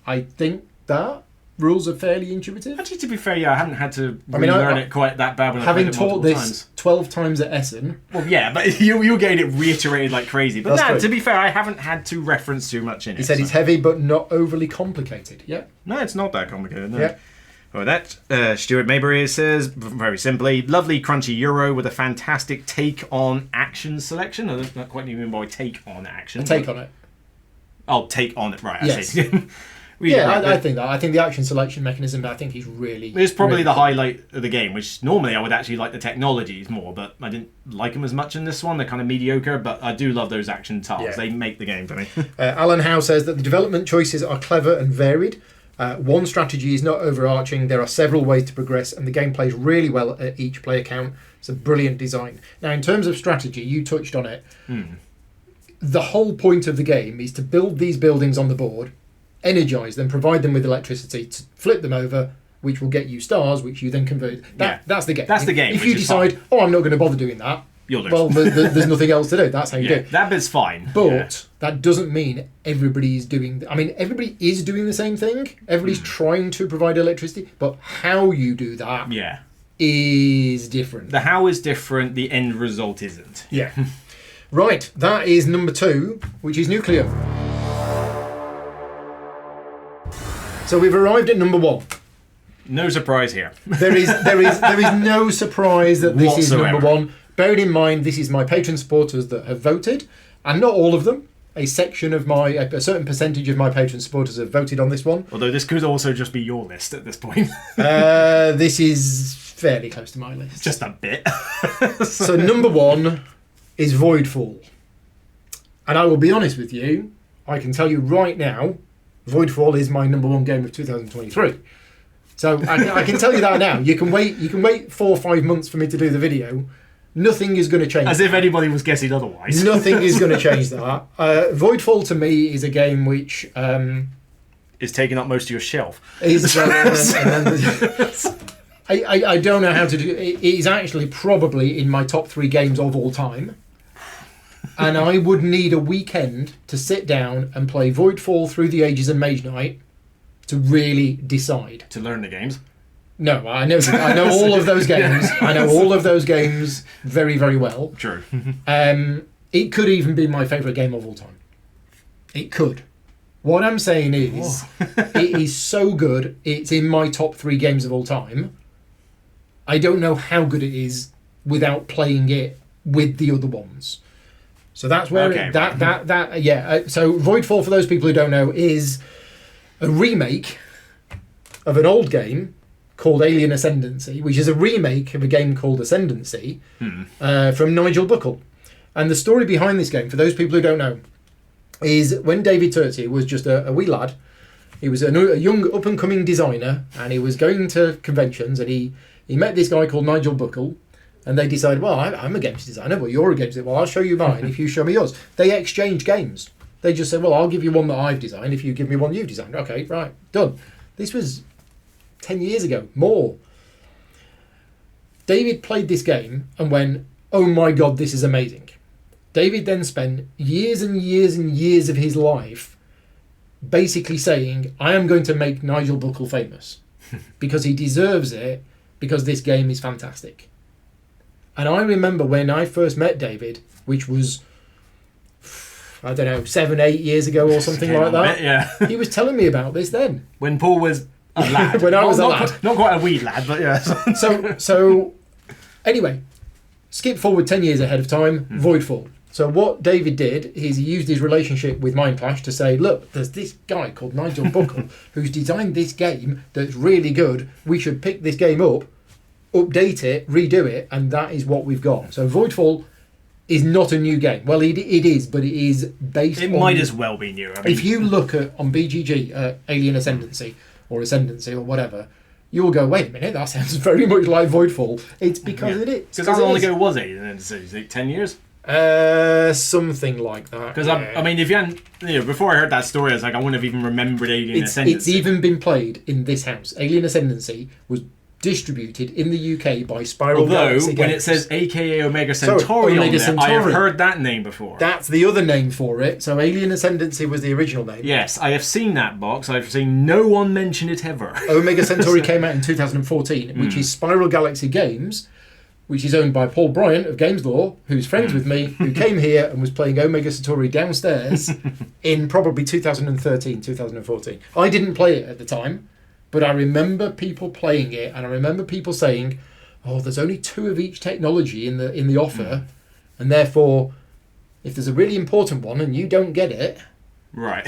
I think that rules are fairly intuitive. Actually, to be fair, I hadn't had to relearn it quite that bad when I played it multiple times. Having taught this 12 times at Essen. Well, yeah, but you getting it reiterated like crazy. But to be fair, I haven't had to reference too much in it. He said it's heavy but not overly complicated. Yeah. No, it's not that complicated. No. Yeah. Oh, that Stuart Maybury says, very simply, lovely crunchy Euro with a fantastic take on action selection. I don't quite even by take on action. A take on it. Oh, take on it, right. Yes. I see. I think that. I think the action selection mechanism, I think, is really... It's probably really the highlight of the game, which normally I would actually like the technologies more, but I didn't like them as much in this one. They're kind of mediocre, but I do love those action tiles. Yeah. They make the game for me. Alan Howe says that the development choices are clever and varied. One strategy is not overarching. There are several ways to progress, and the game plays really well at each player count. It's a brilliant design. Now, in terms of strategy, you touched on it. The whole point of the game is to build these buildings on the board, energize them, provide them with electricity to flip them over, which will get you stars, which you then convert. That's the game. That's the game. If you decide, I'm not going to bother doing that, you'll lose. Well, there's nothing else to do. That's how you do it. That bit's fine. But that doesn't mean everybody is doing... I mean, everybody is doing the same thing. Everybody's trying to provide electricity, but how you do that is different. The how is different, the end result isn't. Yeah. Right, that is number 2, which is nuclear. So we've arrived at number 1. No surprise here. There is no surprise that this is number 1. Bearing in mind, this is my patron supporters that have voted, and not all of them. A certain percentage of my patron supporters have voted on this one. Although this could also just be your list at this point. This is fairly close to my list. Just a bit. So number 1 is Voidfall. And I will be honest with you, I can tell you right now, Voidfall is my number 1 game of 2023. So I can tell you that now. You can wait 4 or 5 months for me to do the video, Nothing is going to change. As if anybody was guessing otherwise. Nothing is going to change that. Voidfall to me is a game which is taking up most of your shelf. Is I don't know how to do it. It is actually probably in my top 3 games of all time. And I would need a weekend to sit down and play Voidfall Through the Ages and Mage Knight to really decide. To learn the games? No, I know all of those games. I know all of those games very, very well. True. It could even be my favourite game of all time. It could. What I'm saying is, it is so good, it's in my top 3 games of all time. I don't know how good it is without playing it with the other ones. So that's where So Voidfall, for those people who don't know, is a remake of an old game called Alien Ascendancy, which is a remake of a game called Ascendancy from Nigel Buckle. And the story behind this game, for those people who don't know, is when David Turczi was just a wee lad. He was a young up-and-coming designer, and he was going to conventions, and he met this guy called Nigel Buckle, and they decided, well, I'm a games designer, but you're a games designer. Well, I'll show you mine if you show me yours. They exchanged games. They just said, well, I'll give you one that I've designed if you give me one you've designed. Okay, right, done. This was 10 years ago, more. David played this game and went, oh my God, this is amazing. David then spent years and years and years of his life basically saying, I am going to make Nigel Buckle famous because he deserves it, because this game is fantastic. And I remember when I first met David, which was, I don't know, 7-8 years ago or something like that. Bit, yeah. He was telling me about this then. When Paul was a lad. When I was a lad. Not quite a wee lad, but yeah. So anyway, skip forward 10 years ahead of time, Voidfall. So what David did is he used his relationship with Mindclash to say, look, there's this guy called Nigel Buckle who's designed this game that's really good. We should pick this game up, update it, redo it, and that is what we've got. So Voidfall is not a new game. Well, it is, but it is based on... It might as well be new. I mean, if you look at on BGG, Alien Ascendancy or whatever, you'll go, wait a minute, that sounds very much like Voidfall. It's because it is. Because how long ago was Alien Ascendancy? 10 years? Something like that. Because I mean, if you hadn't, before I heard that story, I was like, I wouldn't have even remembered Alien Ascendancy. It's even been played in this house. Alien Ascendancy was distributed in the UK by Spiral Galaxy when Games. it says AKA Omega Centauri on there, I have heard that name before. That's the other name for it. So Alien Ascendancy was the original name. Yes, I have seen that box. I've seen no one mention it ever. Omega Centauri came out in 2014, which is Spiral Galaxy Games, which is owned by Paul Bryant of Games Law, who's friends with me, who came here and was playing Omega Centauri downstairs in probably 2013, 2014. I didn't play it at the time, but I remember people playing it, and I remember people saying, oh, there's only 2 of each technology in the offer, and therefore, if there's a really important one and you don't get it... Right.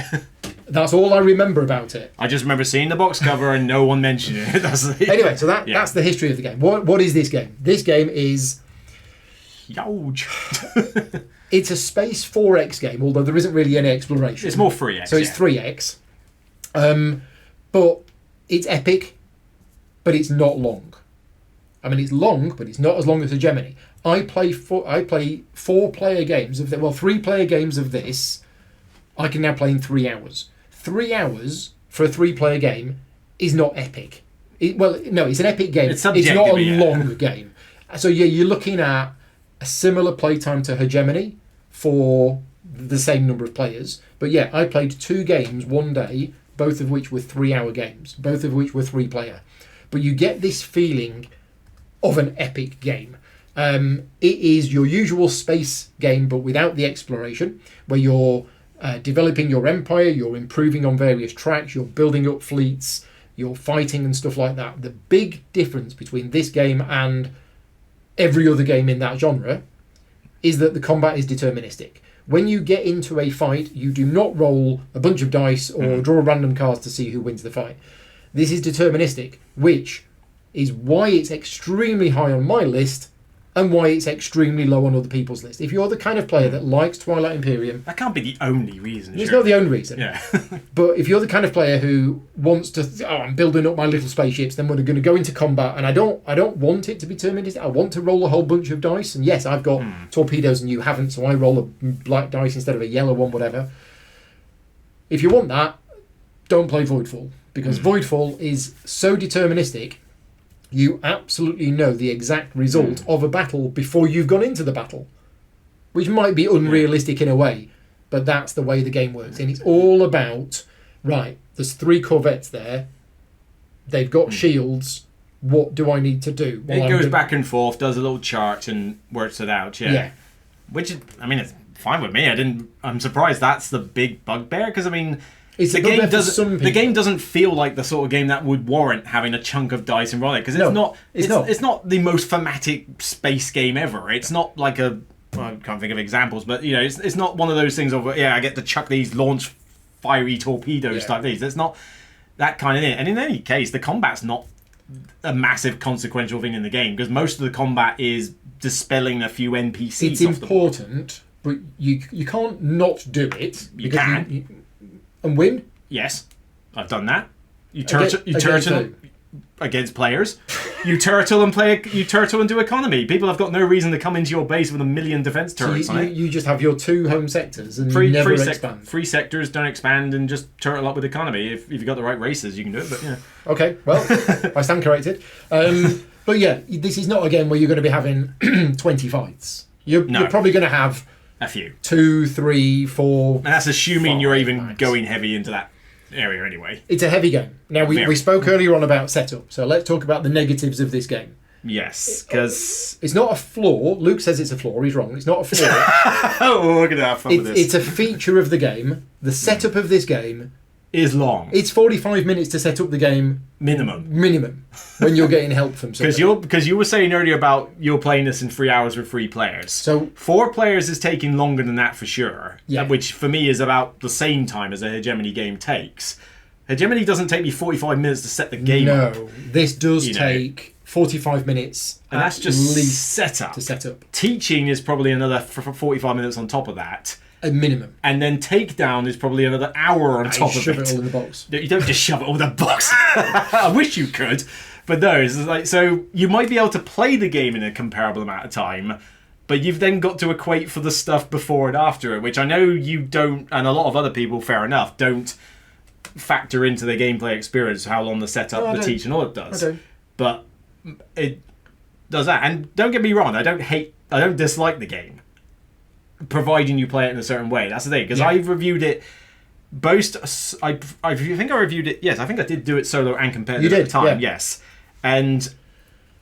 That's all I remember about it. I just remember seeing the box cover and no one mentioned it. Anyway, so that's the history of the game. What is this game? This game is... Youch. It's a space 4X game, although there isn't really any exploration. It's more 3X. So it's 3X. But it's epic, but it's not long. I mean, it's long, but it's not as long as Hegemony. I play 4-player games of 3-player games of this. I can now play in 3 hours. 3 hours for a 3-player game is not epic. It's an epic game. It's subjective, not a long game. So you're looking at a similar playtime to Hegemony for the same number of players. But yeah, I played 2 games one day, both of which were 3-hour games, both of which were 3-player. But you get this feeling of an epic game. It is your usual space game, but without the exploration, where you're developing your empire, you're improving on various tracks, you're building up fleets, you're fighting and stuff like that. The big difference between this game and every other game in that genre is that the combat is deterministic. When you get into a fight, you do not roll a bunch of dice or draw random cards to see who wins the fight. This is deterministic, which is why it's extremely high on my list and why it's extremely low on other people's list. If you're the kind of player that likes Twilight Imperium... That can't be the only reason. It's not the only reason. Yeah. But if you're the kind of player who wants to... I'm building up my little spaceships, then we're going to go into combat, and I don't want it to be deterministic. I want to roll a whole bunch of dice. And yes, I've got torpedoes and you haven't, so I roll a black dice instead of a yellow one, whatever. If you want that, don't play Voidfall. Because Voidfall is so deterministic... You absolutely know the exact result of a battle before you've gone into the battle. Which might be unrealistic in a way, but that's the way the game works. And it's all about, right, there's 3 corvettes there. They've got shields. What do I need to do? Well, it goes back and forth, does a little chart and works it out, yeah. Which, it's fine with me. I'm surprised that's the big bugbear, because, the game doesn't feel like the sort of game that would warrant having a chunk of dice and roll it, because it's not the most thematic space game ever. It's not like I can't think of examples, but it's not one of those things of I get to chuck these launch fiery torpedoes type things. It's not that kind of thing. And in any case, the combat's not a massive consequential thing in the game, because most of the combat is dispelling a few NPCs. It's important, but you can't not do it. You can. And win? Yes, I've done that. You turtle against players. You turtle and do economy. People have got no reason to come into your base with a million defense turrets on it. You just have your 2 home sectors and you never expand. 3 sectors, don't expand, and just turtle up with economy. If you've got the right races, you can do it. But yeah. Okay, well, I stand corrected. But yeah, this is not a game where you're going to be having 20 fights. You're probably going to have a few. 2, 3, 4. And that's assuming 5 you're even max. going heavy into that area anyway. It's a heavy game. Now, we spoke earlier on about setup, so let's talk about the negatives of this game. Yes, because... It's not a flaw. Luke says it's a flaw. He's wrong. It's not a flaw. Oh, we're going to have fun with this. It's a feature of the game. The setup of this game... is long. It's 45 minutes to set up the game. Minimum. When you're getting help from someone. Because you were saying earlier about you're playing this in 3 hours with 3 players. So 4 players is taking longer than that for sure. Yeah. Which for me is about the same time as a Hegemony game takes. Hegemony doesn't take me 45 minutes to set the game up. No, this does take 45 minutes. And that's just least setup. To set up. Teaching is probably another 45 minutes on top of that. A minimum. And then takedown is probably another hour on top of it. Shove it all in the box. You don't just shove it all in the box. I wish you could. But no, it's like, so you might be able to play the game in a comparable amount of time, but you've then got to equate for the stuff before and after it, which I know you don't, and a lot of other people, fair enough, don't factor into the gameplay experience how long the setup, the teach, and all it does. I don't. But it does that. And don't get me wrong, I don't dislike the game, providing you play it in a certain way. That's the thing, because I've reviewed it I think I reviewed it. Yes, I think I did do it solo and competitive at the time. Yeah. Yes, and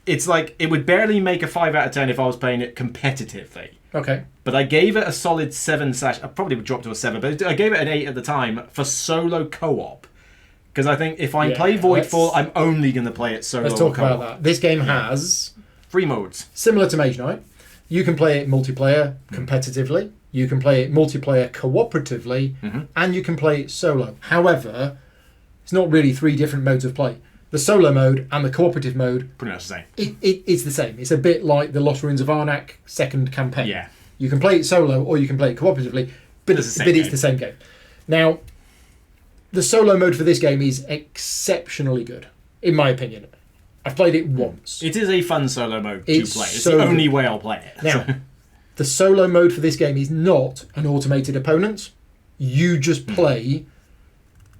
it's like it would barely make a 5 out of 10 if I was playing it competitively. Okay, but I gave it a solid 7 / I probably would drop to a 7, but I gave it an 8 at the time for solo co-op. Because I think if I play Voidfall, I'm only going to play it solo. Let's talk about that. This game has 3 modes, similar to Mage Knight. You can play it multiplayer competitively. You can play it multiplayer cooperatively, and you can play it solo. However, it's not really 3 different modes of play. The solo mode and the cooperative mode... pretty much the same. It's the same. It's a bit like the Lost Ruins of Arnak second campaign. Yeah. You can play it solo or you can play it cooperatively, but it's the same game. Now, the solo mode for this game is exceptionally good, in my opinion. I've played it once. It is a fun solo mode to play. It's the only way I'll play it. Now, the solo mode for this game is not an automated opponent. You just play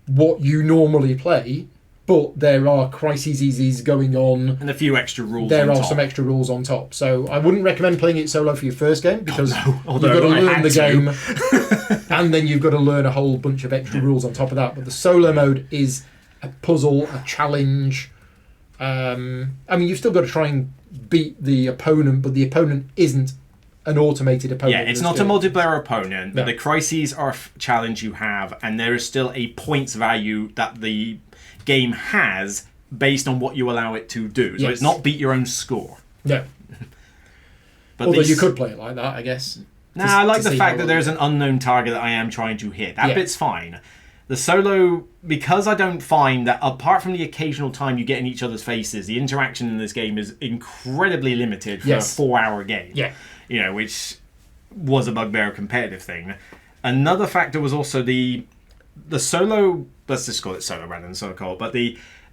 what you normally play, but there are crises going on. And a few extra rules There are some extra rules on top. So I wouldn't recommend playing it solo for your first game, because you've got to learn the game, and then you've got to learn a whole bunch of extra rules on top of that. But the solo mode is a puzzle, a challenge. I mean, you've still got to try and beat the opponent, but the opponent isn't an automated opponent. Yeah, it's not a multiplayer opponent, but the crises are a challenge you have, and there is still a points value that the game has based on what you allow it to do. So it's not beat your own score. No. But although you could play it like that, I guess. I like the fact that there's an unknown target that I am trying to hit. That bit's fine. The solo, because I don't find that apart from the occasional time you get in each other's faces, the interaction in this game is incredibly limited for a 4-hour game. Yeah. You know, which was a bugbear competitive thing. Another factor was also the solo, let's just call it solo rather than solo co-op, but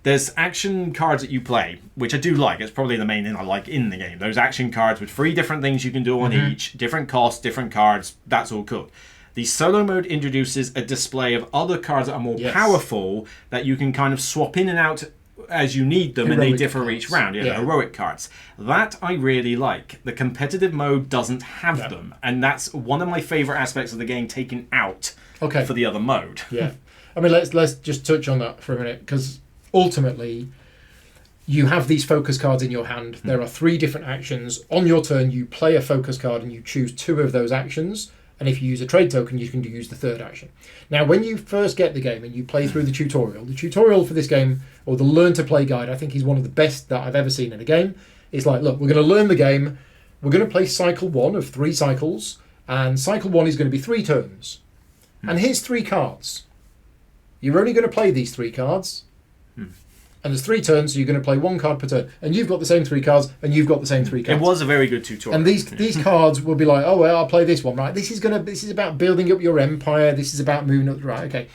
there's action cards that you play, which I do like. It's probably the main thing I like in the game. Those action cards with 3 different things you can do on each, different costs, different cards, that's all cool. The solo mode introduces a display of other cards that are more powerful that you can kind of swap in and out as you need them, and they differ cards. each round. Yeah, the heroic cards. That I really like. The competitive mode doesn't have them, and that's one of my favourite aspects of the game taken out for the other mode. Yeah. I mean, let's just touch on that for a minute, because ultimately you have these focus cards in your hand. There are 3 different actions. On your turn, you play a focus card and you choose 2 of those actions. And if you use a trade token, you can use the 3rd action. Now, when you first get the game and you play through the tutorial for this game, or the Learn to Play guide, I think is one of the best that I've ever seen in a game. It's like, look, we're going to learn the game. We're going to play cycle 1 of 3 cycles. And cycle 1 is going to be 3 turns. And here's 3 cards. You're only going to play these 3 cards. And there's 3 turns, so you're going to play 1 card per turn. And you've got the same 3 cards, and you've got the same 3 cards. It was a very good tutorial. And these cards will be like, oh, well, I'll play this one, right? This is about building up your empire. This is about moving up, right? Okay.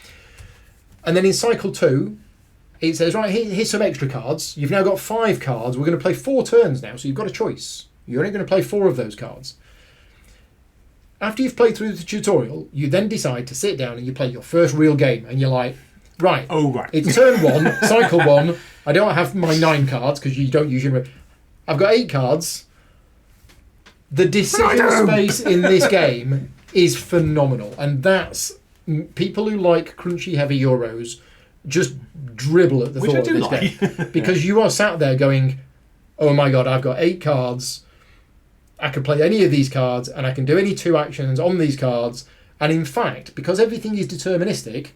And then in cycle 2, it says, right, here's some extra cards. You've now got 5 cards. We're going to play 4 turns now, so you've got a choice. You're only going to play 4 of those cards. After you've played through the tutorial, you then decide to sit down and you play your first real game, and you're like, right. It's turn 1, cycle 1. I don't have my 9 cards because you don't usually. I've got 8 cards. The decision space in this game is phenomenal, and that's people who like crunchy heavy Euros just dribble at the thought of this game because you are sat there going, "Oh my god, I've got 8 cards. I can play any of these cards, and I can do any 2 actions on these cards." And in fact, because everything is deterministic.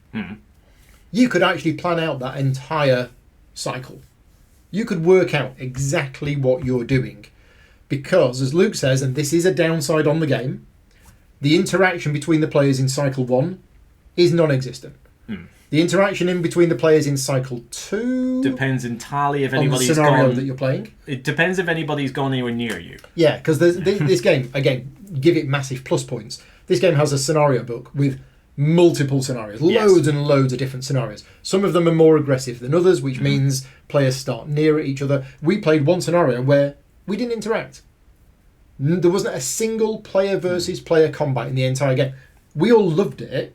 You could actually plan out that entire cycle. You could work out exactly what you're doing. Because, as Luke says, and this is a downside on the game, the interaction between the players in cycle 1 is non-existent. The interaction in between the players in cycle 2... depends entirely if on anybody's the scenario gone... that you're playing. It depends if anybody's gone anywhere near you. Yeah, because this game, again, give it massive plus points. This game has a scenario book with multiple scenarios, loads and loads of different scenarios. Some of them are more aggressive than others, which means players start nearer each other. We played one scenario where we didn't interact. There wasn't a single player versus player combat in the entire game. We all loved it,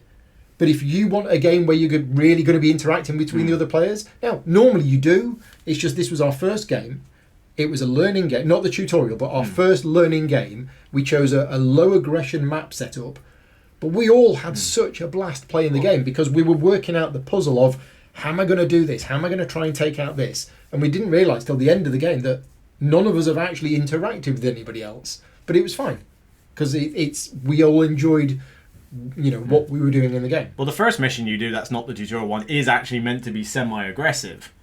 but if you want a game where you're really going to be interacting between the other players, now normally you do. It's just this was our first game. It was a learning game, not the tutorial, but our first learning game. We chose a low aggression map setup. But we all had such a blast playing the game because we were working out the puzzle of how am I going to do this? How am I going to try and take out this? And we didn't realise till the end of the game that none of us have actually interacted with anybody else. But it was fine because we all enjoyed what we were doing in the game. Well, the first mission you do that's not the tutorial one is actually meant to be semi-aggressive.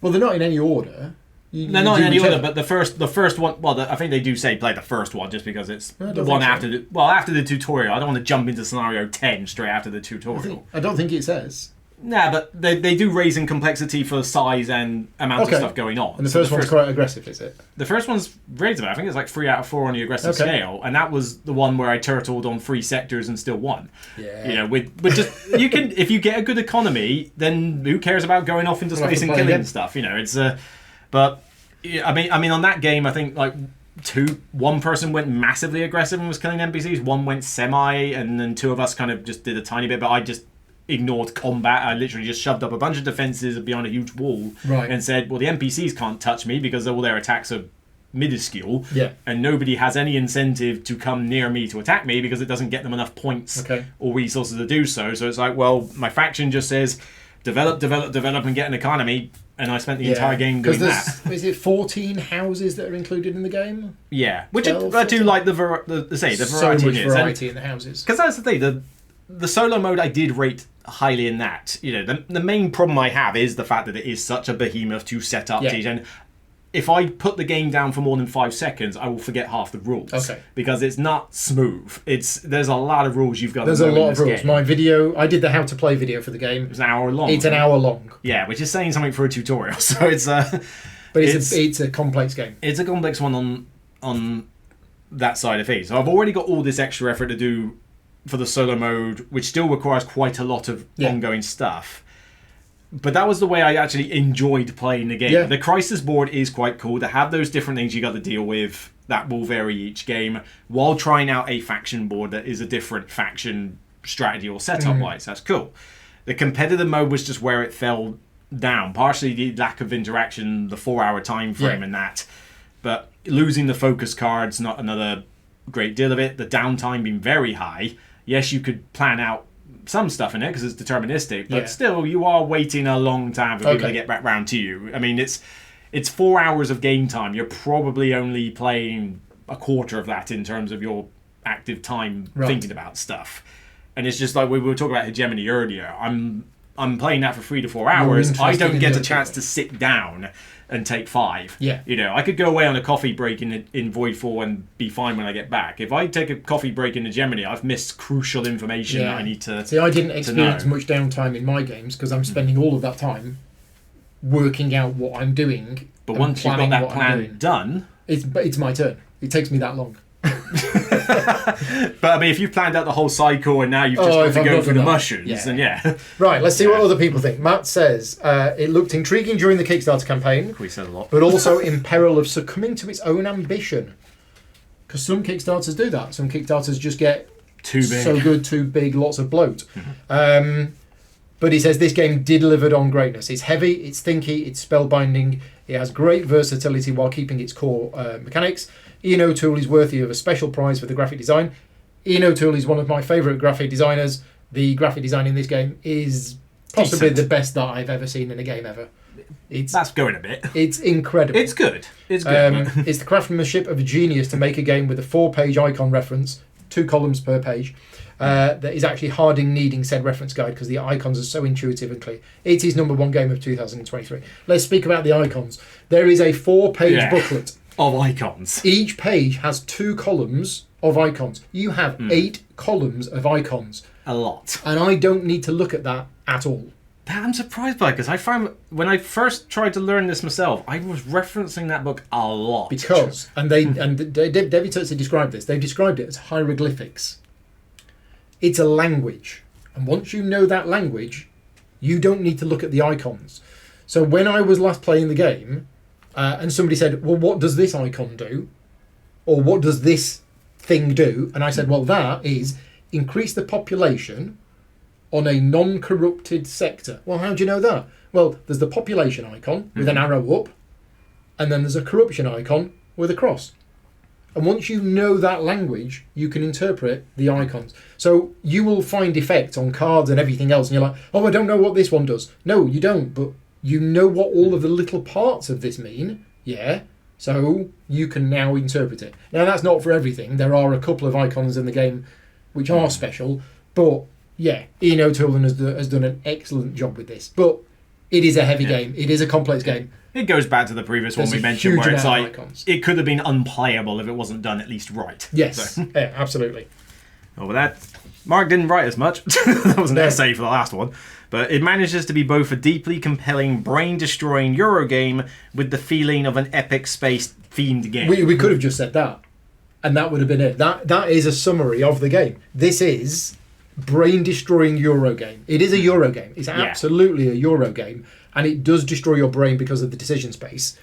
Well, they're not in any order. They're not in any order, but the first one. Well, I think they do say play the first one just because it's the one after after the tutorial. I don't want to jump into scenario 10 straight after the tutorial. I don't think it says. Nah, but they do raise in complexity for size and amount of stuff going on. And the first one's quite aggressive, is it? The first one's raised about, I think it's like 3 out of 4 on the aggressive scale, and that was the one where I turtled on 3 sectors and still won. Yeah. With just you can if you get a good economy, then who cares about going off into space and killing stuff? It's but I mean on that game I think like one person went massively aggressive and was killing NPCs, one went semi, and then 2 of us kind of just did a tiny bit, but I just ignored combat. I literally just shoved up a bunch of defenses behind a huge wall and said, well, the NPCs can't touch me because all their attacks are minuscule, and nobody has any incentive to come near me to attack me because it doesn't get them enough points or resources to do so. So it's like, well, my faction just says develop and get an economy, and I spent the entire game doing that. Is it 14 houses that are included in the game? Yeah, which 12, I do like the variety. So much variety in the houses. Because that's the thing, the solo mode I did rate highly in that. The main problem I have is the fact that it is such a behemoth to set up, and if I put the game down for more than 5 seconds, I will forget half the rules. Okay. Because it's not smooth. There's a lot of rules you've got There's to know a lot in of this rules. game. My video, I did the how to play video for the game. It's an hour long. It's an hour long. Yeah, which is saying something for a tutorial. So it's But it's a complex game. It's a complex one on that side of things. So I've already got all this extra effort to do for the solo mode, which still requires quite a lot of ongoing stuff. But that was the way I actually enjoyed playing the game. Yeah. The Crisis board is quite cool. To have those different things you got to deal with, that will vary each game, while trying out a faction board that is a different faction strategy or setup-wise. That's cool. The competitive mode was just where it fell down. Partially the lack of interaction, the 4-hour time frame and that. But losing the focus cards, not another great deal of it. The downtime being very high. Yes, you could plan out some stuff in it because it's deterministic, but still you are waiting a long time for people to get back round to you. I mean, it's 4 hours of game time. You're probably only playing a quarter of that in terms of your active time thinking about stuff. And it's just like we were talking about hegemony earlier. I'm playing that for 3 to 4 hours. I don't get a chance to sit down and take 5. Yeah. You know, I could go away on a coffee break in Void 4 and be fine when I get back. If I take a coffee break in Hegemony, I've missed crucial information that I need to See, I didn't experience much downtime in my games because I'm spending all of that time working out what I'm doing. But once you've got that plan done... It's my turn. It takes me that long. But I mean, if you've planned out the whole cycle and now you've just got to go through the mushrooms, then Right, let's see what other people think. Matt says it looked intriguing during the Kickstarter campaign, we said a lot, but also in peril of succumbing to its own ambition. Because some Kickstarters do that. Some Kickstarters just get too big, so good, too big, lots of bloat. But he says this game delivered on greatness. It's heavy, it's thinky, it's spellbinding. It has great versatility while keeping its core mechanics. Ian O'Toole is worthy of a special prize for the graphic design. Ian O'Toole is one of my favourite graphic designers. The graphic design in this game is possibly the best that I've ever seen in a game ever. That's going a bit. It's incredible. It's good. It's good. It's the craftsmanship of a genius to make a game with a 4-page icon reference, 2 columns per page, that is actually Harding needing said reference guide because the icons are so intuitive and clear. It is #1 game of 2023. Let's speak about the icons. There is a 4-page booklet of icons. Each page has 2 columns of icons. You have 8 columns of icons. A lot. And I don't need to look at that at all. That I'm surprised by, because I found when I first tried to learn this myself, I was referencing that book a lot. Because, David Turtsey described this, they described it as hieroglyphics. It's a language. And once you know that language, you don't need to look at the icons. So when I was last playing the game, and somebody said, well, what does this icon do? Or what does this thing do? And I said, well, that is increase the population on a non-corrupted sector. Well, how do you know that? Well, there's the population icon with an arrow up, and then there's a corruption icon with a cross. And once you know that language, you can interpret the icons. So you will find effects on cards and everything else, and you're like, oh, I don't know what this one does. No, you don't, but you know what all of the little parts of this mean, so you can now interpret it. Now, that's not for everything. There are a couple of icons in the game which are special, but Ian O'Toole has done an excellent job with this. But it is a heavy game. It is a complex game. It goes back to the previous one we mentioned, where it's like, it could have been unplayable if it wasn't done at least right. Yes, so. Yeah, absolutely. Well, with that, Mark didn't write as much. That was an essay for the last one. But it manages to be both a deeply compelling, brain-destroying Eurogame with the feeling of an epic space-themed game. We could have just said that, and that would have been it. That is a summary of the game. This is brain-destroying Eurogame. It is a Eurogame. It's absolutely a Eurogame, and it does destroy your brain because of the decision space.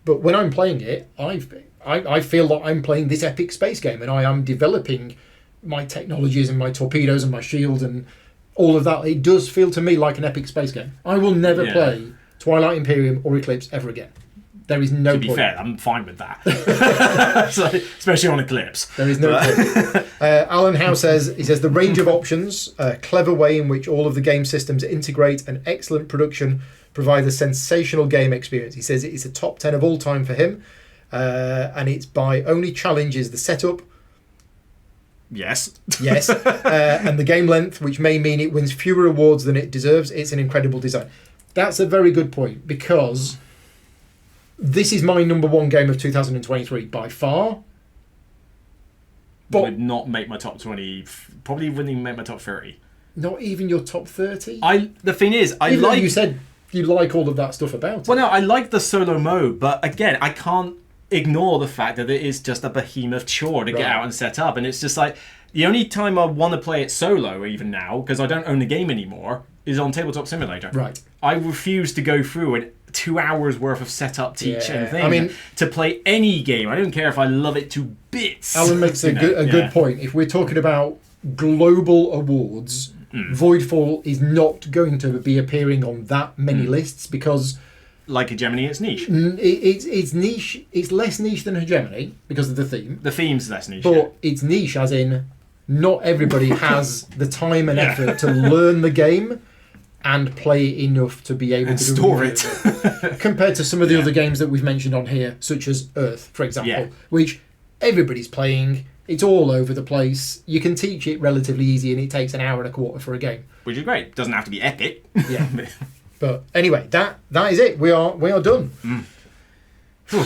But when I'm playing it, I feel like I'm playing this epic space game, and I am developing my technologies and my torpedoes and my shield and all of that. It does feel to me like an epic space game. I will never play Twilight Imperium or Eclipse ever again. There is no point. To be fair, I'm fine with that. So, especially on Eclipse. There is no point. Alan Howe says, the range of options, a clever way in which all of the game systems integrate, an excellent production, provide a sensational game experience. He says it is a top 10 of all time for him. And its by only challenge is the setup. Yes. And the game length, which may mean it wins fewer awards than it deserves. It's an incredible design. That's a very good point, because This is my number one game of 2023 by far. But would not make my top 20. Probably wouldn't even make my top 30. not even your top 30? The thing is, I Even though like... you said you like all of that stuff about it. Well, no, I like the solo mode, but again, I can't ignore the fact that it is just a behemoth chore to get out and set up. And it's just like, the only time I want to play it solo, even now, because I don't own the game anymore, is on Tabletop Simulator. Right. I refuse to go through it 2 hours worth of setup, teach, and thing. I mean, to play any game, I don't care if I love it to bits. Alan makes a good point. If we're talking about global awards, Voidfall is not going to be appearing on that many lists because, like Hegemony, it's niche. It's niche. It's less niche than Hegemony because of the theme. The theme's less niche, but it's niche as in not everybody has the time and effort to learn the game and play it enough to be able and to store it. Compared to some of the other games that we've mentioned on here, such as Earth, for example, which everybody's playing. It's all over the place. You can teach it relatively easy, and it takes an hour and a quarter for a game, which is great. Doesn't have to be epic. Yeah. But anyway, that is it. We are done. 2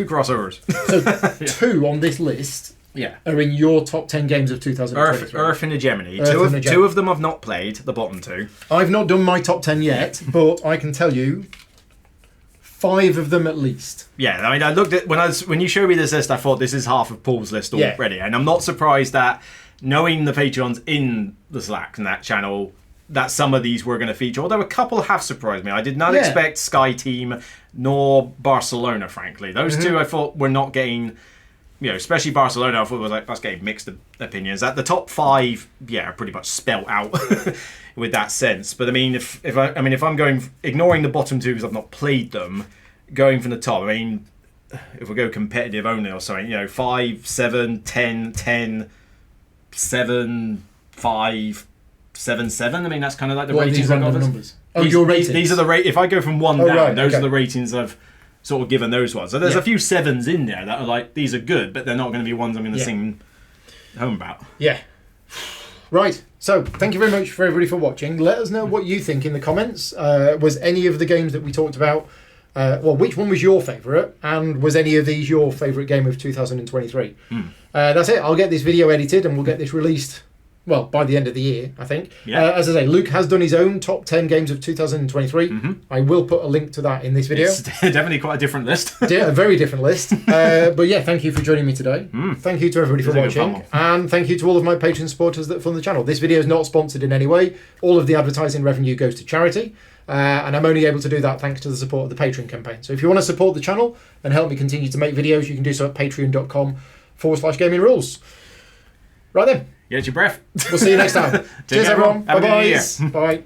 crossovers. So 2 on this list. Yeah. Are in your top 10 games of 2023. Earth and Hegemony. Earth 2 of them I've not played. The bottom 2. I've not done my top 10 yet, but I can tell you 5 of them at least. Yeah, I mean, I looked at when you showed me this list, I thought this is half of Paul's list already, and I'm not surprised that knowing the Patreons in the Slack and that channel, that some of these were going to feature. Although a couple have surprised me. I did not expect Sky Team nor Barcelona. Frankly, those 2 I thought were not getting. You know, especially Barcelona, I thought was like that's getting mixed opinions. At the top 5, are pretty much spelt out with that sense. But I mean, if I'm going ignoring the bottom 2 because I've not played them, going from the top. I mean, if we go competitive only or something, 5, 7, 10, 10, 7, 5, 7, 7. I mean, that's kind of like the ratings. These random numbers? Your ratings. These are the rate. If I go from 1 down, those are the ratings I've sort of given those ones. So there's a few 7s in there that are like, these are good, but they're not going to be ones I'm going to sing home about. Yeah. Right. So thank you very much for everybody for watching. Let us know what you think in the comments. Was any of the games that we talked about, which one was your favourite? And was any of these your favourite game of 2023? That's it. I'll get this video edited and we'll get this released. Well, by the end of the year, I think. Yeah. As I say, Luke has done his own top 10 games of 2023. I will put a link to that in this video. It's definitely quite a different list. A very different list. But yeah, thank you for joining me today. Thank you to everybody for watching. And thank you to all of my Patreon supporters that fund the channel. This video is not sponsored in any way. All of the advertising revenue goes to charity. And I'm only able to do that thanks to the support of the Patreon campaign. So if you want to support the channel and help me continue to make videos, you can do so at patreon.com/gaming rules. Right then. Get your breath. We'll see you next time. Cheers, everyone. Bye-bye. Bye.